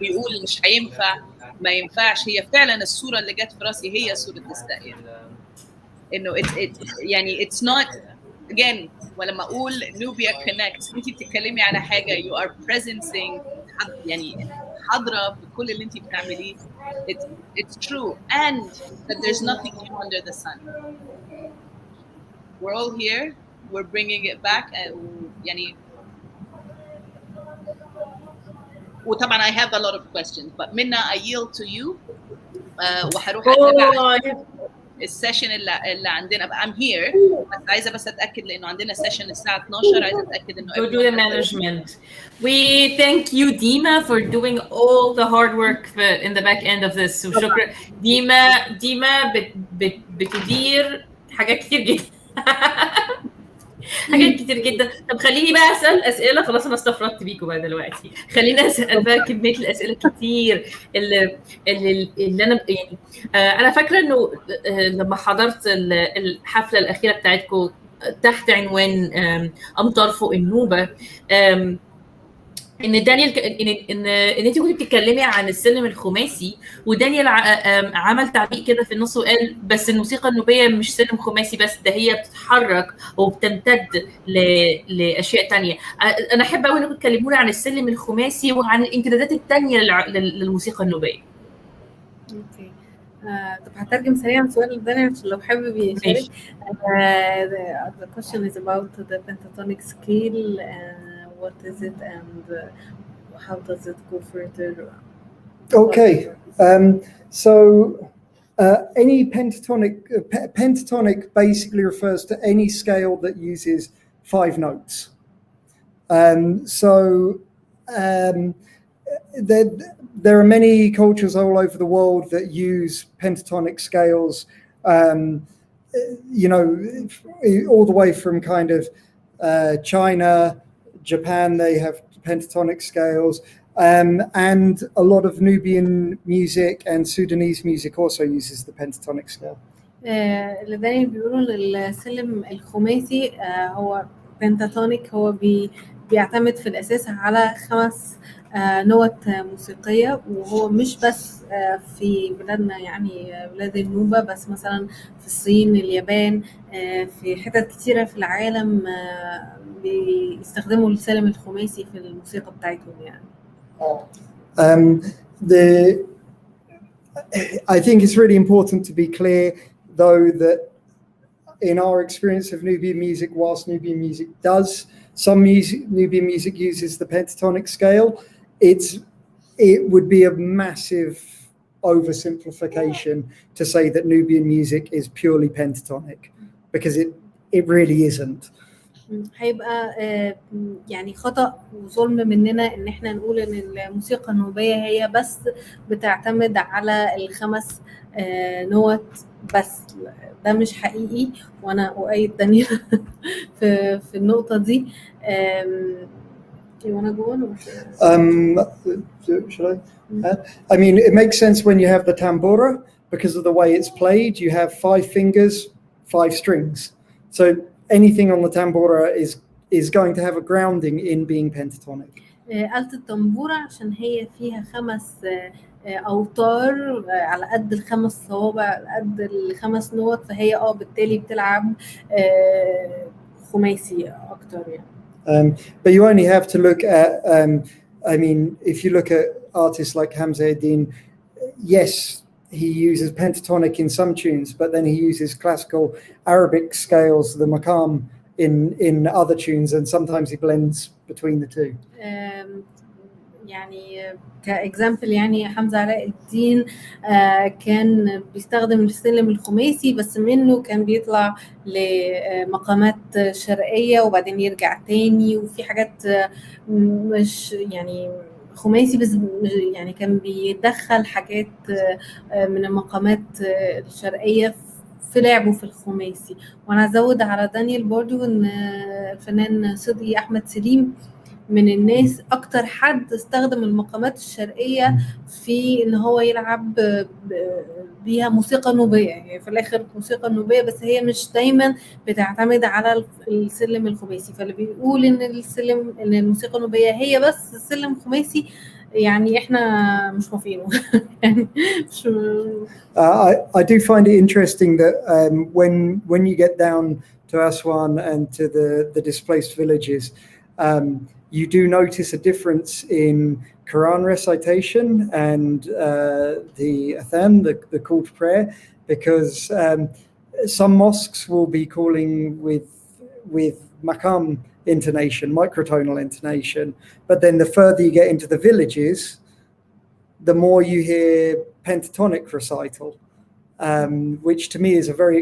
بيقول مش هينفع ما ينفعش. هي فعلا الصوره اللي جت في راسي هي صوره دستاير، انه يعني it's not again. ولما اقول نوبيا connects، انت بتتكلمي على حاجه you are presencing، يعني حاضره في كل اللي انت بتعمليه. It's true and that there's nothing new under the sun. We're all here, we're bringing it back. يعني وطبعا I have a lot of questions but Minna I yield to you. وهروح اتابع السيشن اللي عندنا. I'm here بس عايزه اتاكد لانه عندنا سيشن الساعه 12. عايزه اتاكد انه go do the management. We thank you Dima for doing all the hard work in the back end of this. وشكرا ديما بتدير حاجات كتير جدا. حاجات كتير جدا. طب خليني بقى اسال اسئله. خلاص انا استفردت بيكم بقى دلوقتي. خليني اسال بقى كميه الاسئله كتير اللي انا يعني انا فاكره انه لما حضرت الحفله الاخيره بتاعتكم تحت عنوان امطار فوق النوبه، ان دانيال ان انت كنت بتتكلمي عن السلم الخماسي، ودانيال عمل تعليق كده في النص وقال بس الموسيقى النوبيه مش سلم خماسي بس، ده هي بتتحرك وبتمتد لاشياء تانية. انا احب قوي انكم تكلموني عن السلم الخماسي وعن الامتدادات التانية للموسيقى النوبيه. اوكي. طب هترجم سريعا سؤال دانيال عشان لو حابب يشارك. The question is about the pentatonic scale. What is it and how does it go further? Okay, so any pentatonic basically refers to any scale that uses 5 notes. There are many cultures all over the world that use pentatonic scales, you know, all the way from kind of China, Japan, they have pentatonic scales, and a lot of Nubian music and Sudanese music also uses the pentatonic scale. اللي دانيال بيقولوا السلم الخماسي هو pentatonic، هو بيعتمد في الأساس على 5 نوت موسيقية، وهو مش بس في بلادنا يعني بلاد النوبة بس، مثلا في الصين، اليابان، في حتت كتيرة في العالم بيستخدموا السلم الخماسي في الموسيقى بتاعتهم يعني. I think it's really important to be clear though that in our experience of Nubian music, whilst Nubian music does, some Nubian music uses the pentatonic scale, it would be a massive oversimplification to say that Nubian music is purely pentatonic, because it really isn't. هيبقى يعني خطأ وظلم مننا ان احنا نقول ان الموسيقى النوبية هي بس بتعتمد على ال5 نوت بس. ده مش حقيقي، وانا أؤيد دانيال في النقطة دي. You want to go on? Should I? I mean, it makes sense when you have the tambura, because of the way it's played. You have 5 fingers, 5 strings. So anything on the tambura is going to have a grounding in being pentatonic. آلة التنبورة عشان هي فيها 5 أوتار على قد ال5 صوابع، على قد ال5 نوت، فهي بالتالي بتلعب خماسي أكتر يعني. But you only have to look at, I mean, if you look at artists like Hamza Eddin, yes, he uses pentatonic in some tunes, but then he uses classical Arabic scales, the maqam, in other tunes, and sometimes he blends between the two. يعني كإكزامبل يعني حمزة علاء الدين كان بيستخدم السلم الخماسي، بس منه كان بيطلع لمقامات شرقية وبعدين يرجع تاني، وفي حاجات مش يعني خماسي بس يعني كان بيدخل حاجات من المقامات الشرقية في لعبه في الخماسي. وانا ازود على دانيال برضو ان الفنان صدقي احمد سليم من الناس اكتر حد استخدم المقامات الشرقية في ان هو يلعب بيها موسيقى نوبية. يعني في الاخر موسيقى نوبية بس هي مش دايما بتعتمد على السلم الخماسي. فاللي بيقول ان الموسيقى النوبية هي بس السلم الخماسي يعني احنا مش موافقين. يعني مش I do find it interesting that when you get down to Aswan and to the displaced villages, you do notice a difference in Quran recitation and the adhan, the call to prayer, because some mosques will be calling with maqam intonation, microtonal intonation, but then the further you get into the villages, the more you hear pentatonic recital, which to me is a very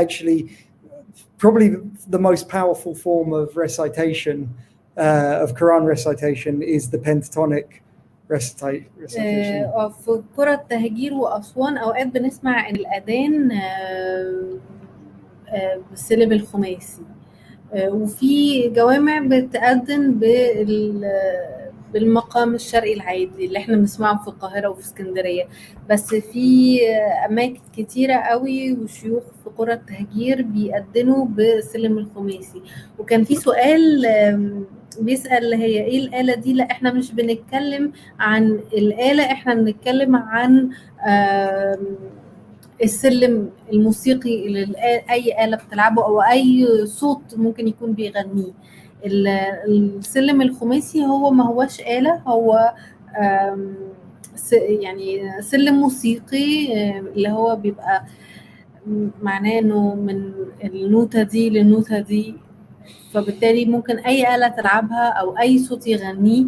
actually probably the most powerful form of recitation, of Quran recitation, is the pentatonic recitation. في قرى التهجير وأسوان أوقات بنسمع الأذان بالسلم الخماسي، وفي جوامع بتأذن بالمقام الشرقي العادي اللي احنا بنسمعه في القاهرة وفي اسكندرية، بس في أماكن كتيرة قوي وشيوخ في قرى التهجير بيأذنوا بالسلم الخماسي. وكان في سؤال بيسأل هي ايه الآلة دي؟ لا احنا مش بنتكلم عن الآلة، احنا بنتكلم عن السلم الموسيقي اللي اي آلة بتلعبه او اي صوت ممكن يكون بيغنيه. السلم الخماسي هو ما هوش آلة، هو يعني سلم موسيقي اللي هو بيبقى معناه انه من النوتة دي للنوتة دي، فبالتالي ممكن اي آلة تلعبها او اي صوت يغنيه،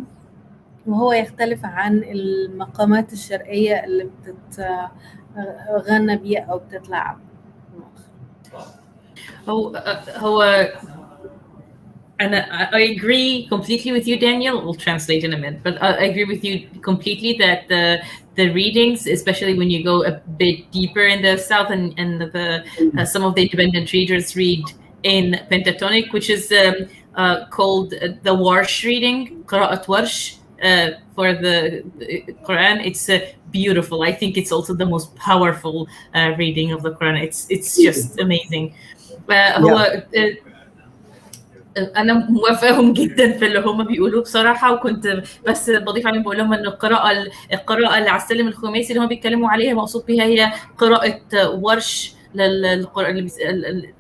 وهو يختلف عن المقامات الشرقية اللي بتتغنى بيها او بتتلعب. هو I agree completely with you, Daniel. We'll translate in a minute, but I agree with you completely that the readings, especially when you go a bit deeper in the south, and some of the independent readers read in pentatonic, which is called the Warsh reading, قراءة ورش, for the Quran. It's beautiful. I think it's also the most powerful reading of the Quran. It's just amazing. هو انا موافقهم جدا في اللي هم بيقولوه بصراحه، وكنت بس بضيف عليهم بقول لهم ان القراءه اللي على السلم الخماسي اللي هم بيتكلموا عليها مقصود بها هي قراءه ورش للقران اللي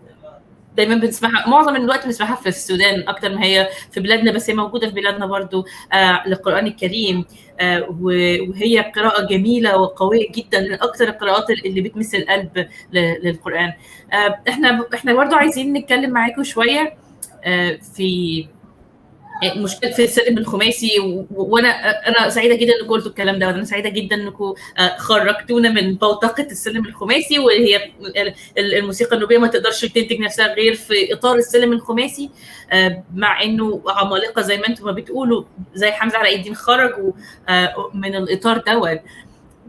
دايما بنسمعها، معظم الوقت بنسمعها في السودان اكتر ما هي في بلادنا، بس هي موجوده في بلادنا برضو للقران الكريم، وهي قراءه جميله وقويه جدا، من اكثر القراءات اللي بتمس القلب للقران. احنا برضو عايزين نتكلم معاكم شويه في مشكله في السلم الخماسي، وانا سعيده جدا انكم قلتوا الكلام ده، وانا سعيده جدا انكم خرجتونا من بوتقه السلم الخماسي، وهي الموسيقى النوبيه ما تقدرش تنتج نفسها غير في اطار السلم الخماسي، مع انه عمالقه زي ما انتم ما بتقولوا زي حمزه علاء الدين خرجوا من الاطار دوت.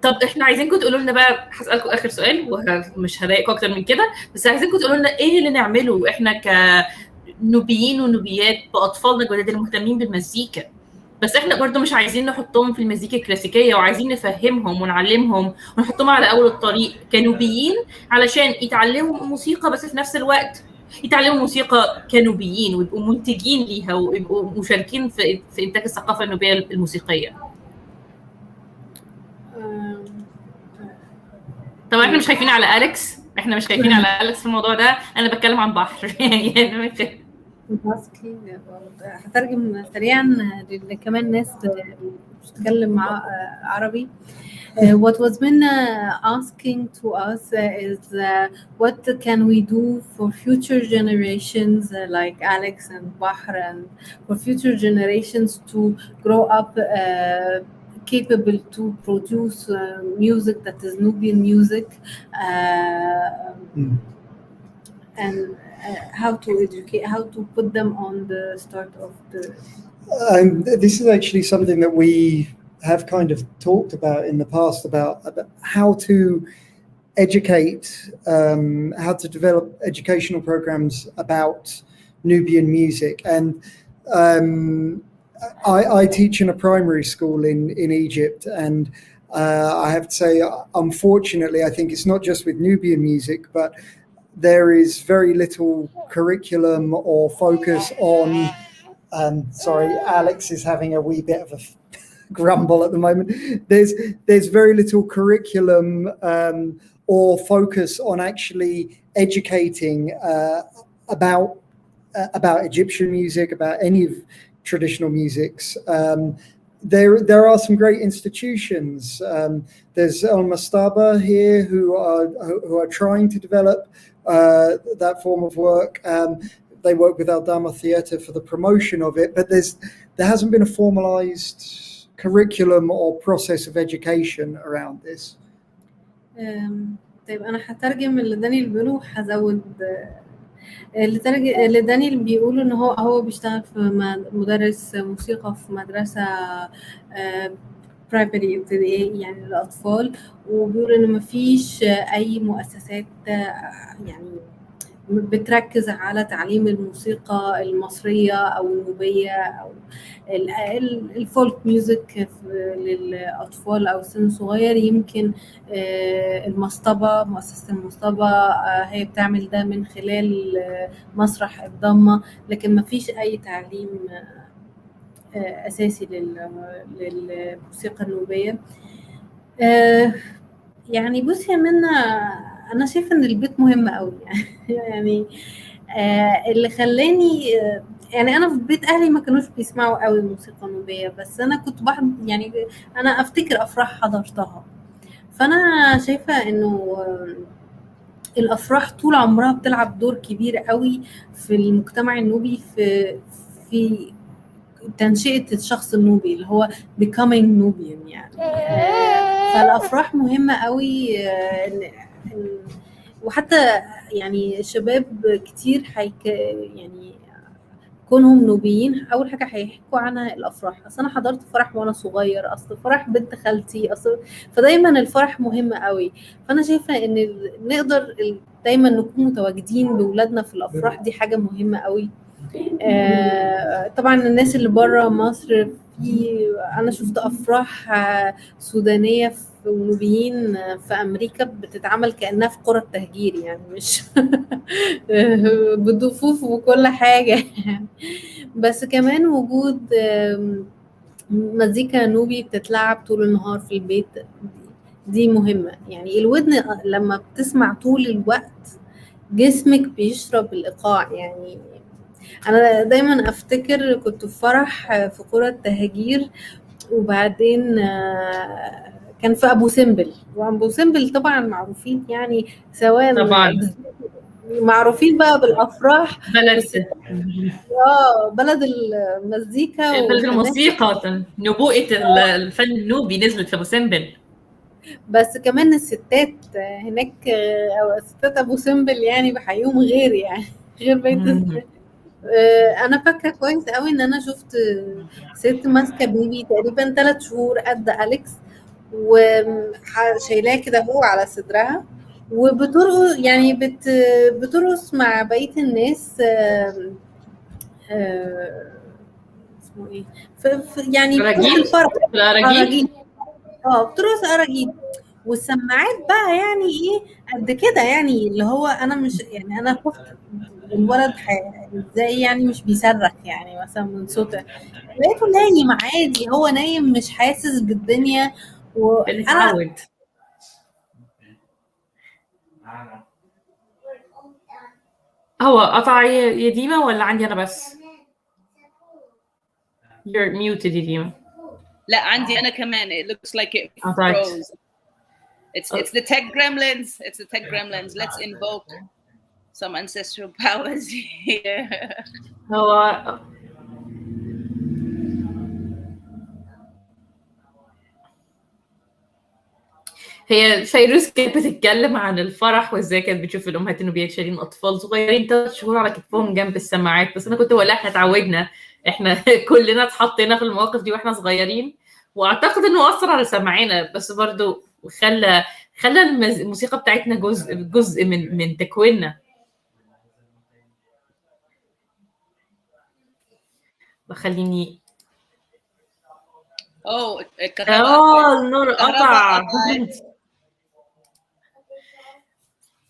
طب احنا عايزينكم تقولوا لنا بقى، هسالكم اخر سؤال ومش هضايقكم اكتر من كده، بس عايزينكم تقولوا لنا ايه اللي نعمله احنا كنوبيين ونوبيات باطفالنا الجداد المهتمين بالمزيكا، بس احنا برضو مش عايزين نحطهم في المزيكا الكلاسيكيه، وعايزين نفهمهم ونعلمهم ونحطهم على اول الطريق كنوبيين علشان يتعلموا موسيقى، بس في نفس الوقت يتعلموا موسيقى كنوبيين ويبقوا منتجين ليها ويبقوا مشاركين في انتاج الثقافه النوبيه الموسيقيه. طبعا احنا مش خايفين على أليكس، احنا مش خايفين على أليكس في الموضوع ده، انا بتكلم عن بحر. يعني هترجم سريعا لكمان ناس بتتكلم عربي. What was been asking to us is what can we do for future generations like Alex and Bahr, and for future generations to grow up capable to produce music that is Nubian music, and how to educate, how to put them on the start of the... This is actually something that we have kind of talked about in the past, about how to educate, how to develop educational programs about Nubian music. And I teach in a primary school in Egypt, and I have to say, unfortunately, I think it's not just with Nubian music, but there is very little curriculum or focus on... sorry, Alex is having a wee bit of a grumble at the moment. There's very little curriculum or focus on actually educating about Egyptian music, about any of traditional musics. There are some great institutions. There's Al Mastaba here who are trying to develop that form of work. They work with Al Dama Theatre for the promotion of it, but there hasn't been a formalized curriculum or process of education around this. طيب أنا هترجم اللي دانيال بيقوله، هزود اللي دانيال بيقوله إن هو بيشتغل في مدرس موسيقى في مدرسة برايمري ابتدائي يعني للأطفال، وبيقول إن مفيش أي مؤسسات يعني بتركز على تعليم الموسيقى المصرية أو النوبية أو الفولك ميوزك للأطفال أو سن صغير. يمكن المصطبة، مؤسسة المصطبة هي بتعمل ده من خلال مسرح الضمة، لكن ما فيش أي تعليم أساسي للموسيقى النوبية. يعني بصي يا منى، أنا شايفة إن البيت مهم أوي يعني اللي خلاني يعني أنا في بيت أهلي ما كانوش بيسمعوا أوي موسيقى نوبية، بس أنا كنت يعني أنا أفتكر أفراح حضرتها، فأنا شايفة إنه الأفراح طول عمرها بتلعب دور كبير أوي في المجتمع النوبي في تنشئة الشخص النوبي اللي هو becoming Nubian يعني. فالأفراح مهمة قوي، وحتى يعني شباب كتير يعني كونهم نوبيين أول حاجة هيحكوا عنها الأفراح. أصل أنا حضرت فرح وأنا صغير، أصل فرح بنت خالتي، فدايما الفرح مهم قوي. فأنا شايفة إن نقدر دايما نكون متواجدين بولادنا في الأفراح، دي حاجة مهمة قوي. طبعا الناس اللي بره مصر، انا شفت افراح سودانيه ونوبيين في امريكا بتتعمل كانها في قرى التهجير يعني، مش بالضفوف وكل حاجه بس كمان وجود مزيكا نوبي بتتلعب طول النهار في البيت دي مهمه. يعني الودن لما بتسمع طول الوقت جسمك بيشرب الايقاع. يعني أنا دايما أفتكر كنت في فرح في قرى التهجير، وبعدين كان في أبو سمبل، وأبو سمبل طبعا معروفين يعني، سواء طبعا معروفين بقى بالأفراح، بلد بلد المزيكا بلد الموسيقى، نبوءة الفن النوبي نزلت في أبو سمبل. بس كمان الستات هناك أو ستات أبو سمبل يعني بحيهم غير يعني غير بيت الستات. انا فاكره كويس قوي ان انا شفت ست ماسكه بيبي تقريبا 3 شهور قد أليكس، وشايلاه كده هو على صدرها، وبترقص يعني بترقص مع بقيه الناس. اسمه ايه يعني الفرح أراجيل. بترقص أراجيل، والسماعات بقى يعني ايه قد كده، يعني اللي هو انا مش يعني انا خفت الولد ازاي يعني مش بيصرخ يعني مثلا من صوته، لقيته نايم عادي، هو نايم مش حاسس بالدنيا. وانا هو قطع يا ديما ولا عندي انا بس؟ You're muted يا ديما. لا عندي انا كمان. It looks like it froze. It's the tech gremlins. It's the tech gremlins. Let's invoke some ancestral powers here. هو هي فيروز كانت بتتكلم عن الفرح وازاي كانت بتشوف الامهات النوبيات شايلين اطفال صغيرين 3 شهور على كتفهم جنب السماعات. بس انا كنت بقول لها احنا اتعودنا، احنا كلنا اتحطينا في المواقف دي واحنا صغيرين، واعتقد انه اثر على سمعنا، بس برضو خلى الموسيقى بتاعتنا جزء من تكويننا. بخليني النور قطع.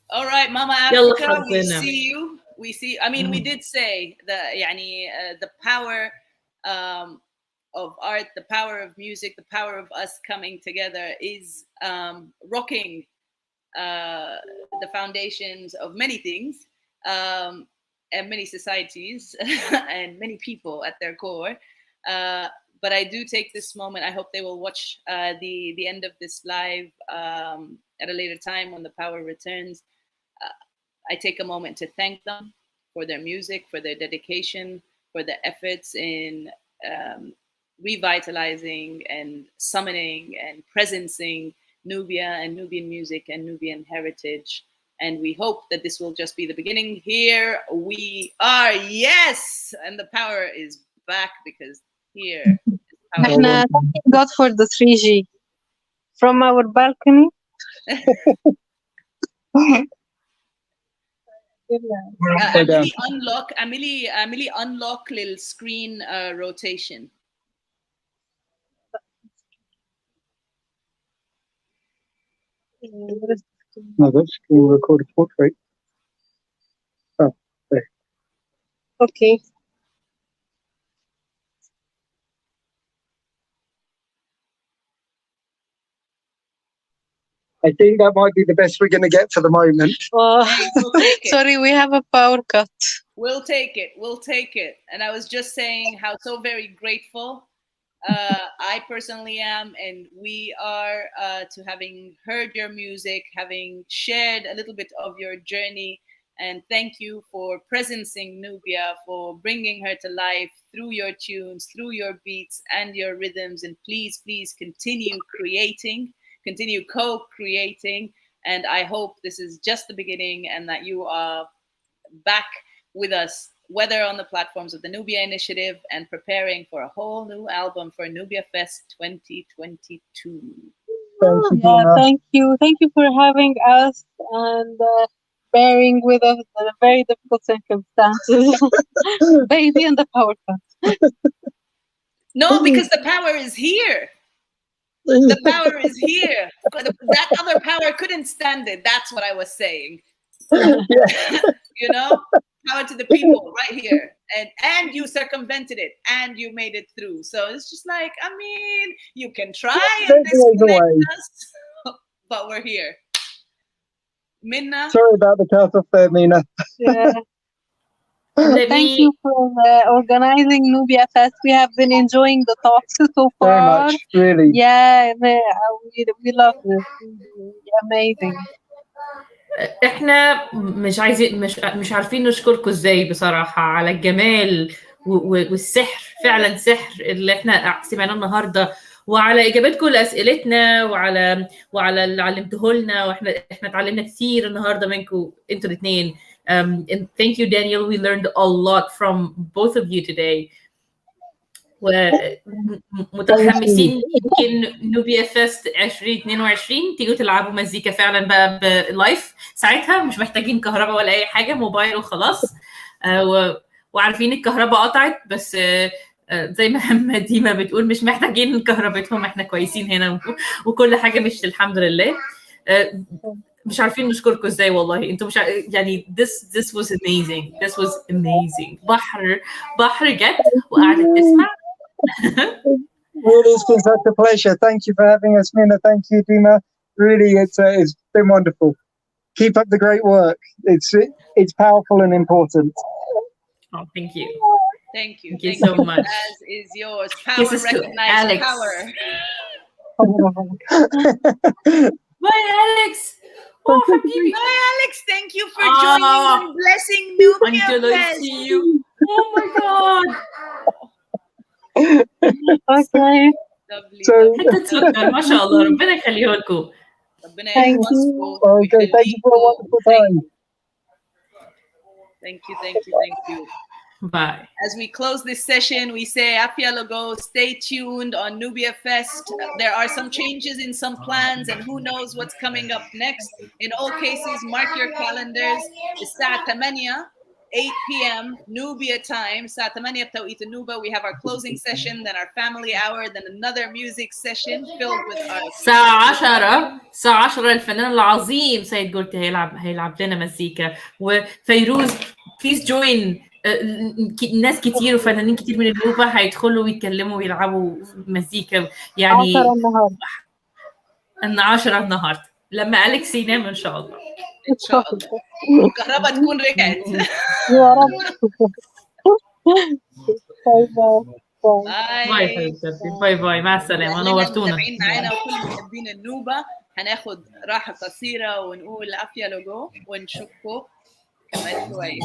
All right, Mama Africa, we see you. We see. I mean, we did say the power art, the power of music, the power of us coming together is rocking the foundations of many things and many societies and many people at their core. But I do take this moment. I hope they will watch the end of this live at a later time when the power returns. I take a moment to thank them for their music, for their dedication, for their efforts in revitalizing and summoning and presencing Nubia and Nubian music and Nubian heritage. And we hope that this will just be the beginning. Here we are, yes! And the power is back because here is power. Thank God for the 3G from our balcony. Amelie unlock little screen rotation. No, that's screen recorded portrait. Oh, there. Okay. I think that might be the best we're going to get for the moment. Oh, We'll take it. sorry, we have a power cut. We'll take it. We'll take it. And I was just saying how so very grateful I personally am, and we are to having heard your music, having shared a little bit of your journey. And thank you for presencing Nubia, for bringing her to life through your tunes, through your beats and your rhythms. And please, please continue creating, continue co-creating. And I hope this is just the beginning and that you are back with us, whether on the platforms of the Nubia Initiative and preparing for a whole new album for NubiaFEST2022. Thank you. Thank you for having us and bearing with us in very difficult circumstances. Baby and the power cut. No, because the power is here. The power is here. That other power couldn't stand it. That's what I was saying. You know? Power to the people right here. And you circumvented it and you made it through. So it's just like, I mean, you can try and disconnect us, but we're here. Minna? Sorry about the cut off there, Mina. Yeah. Thank you for organizing Nubia Fest. We have been enjoying the talks so far. Very much, really. Yeah, we love this. Amazing. احنا مش عارفين نشكركم ازاي بصراحه على الجمال والسحر، فعلا سحر اللي احنا سمعناه النهارده، وعلى اجابتكم لاسئلتنا وعلى اللي علمتوه لنا، واحنا اتعلمنا كتير النهارده منكم انتوا الاثنين. And thank you, Daniel. We learned a lot from both of you today. ومتحمسين يمكن نوبيا فيست 2022 تيجوا تلعبوا مزيكا فعلا بقى بلايف، ساعتها مش محتاجين كهرباء ولا اي حاجه، موبايل وخلاص. وعارفين الكهرباء قطعت، بس زي ما ديما بتقول مش محتاجين كهربتهم، احنا كويسين هنا وكل حاجه مش الحمد لله. مش عارفين نشكركم ازاي والله، انتوا مش يعني this was amazing. بحر جت وقعدت تسمع. Really, it's been such a pleasure. Thank you for having us, Mina. Thank you, Dima. Really, it's been wonderful. Keep up the great work. It's powerful and important. Oh, thank you. Thank you So much. As is yours. Power, recognize power. Bye, Alex. Oh, habibi. Bye, Alex. Thank you for joining and blessing Nubia until I see you. Oh my God. Okay. Lovely. ما شاء الله، ربنا يخليه لكم. Thank you. Okay, thank you for a wonderful time. Thank you. Bye. As we close this session, we say Afia Logo, stay tuned on Nubia Fest. There are some changes in some plans, and who knows what's coming up next. In all cases, mark your calendars. It's Saat 8 p.m. Nubia time. Saat 8 بتوقيت النوبة. We have our closing session, then our family hour, then another music session filled with our الساعة 10 الفنان العظيم سيد جورتي هيلعب لنا مزيكا. وفيروز, please join ناس كتير وفنانين كتير من النوبة هيدخلوا ويتكلموا ويلعبوا مزيكا يعني 10 النهارده. 10 النهارده لما أليكس ينام إن شاء الله. ان شاء الله الكهرباء تكون رجعت. يا رب. باي باي حبيبتي، باي باي، مع السلامة، نورتونا. متابعين معانا وكل محبين النوبة. هناخد راحة قصيرة ونقول عافية لوجو ونشوفكم كمان شوية.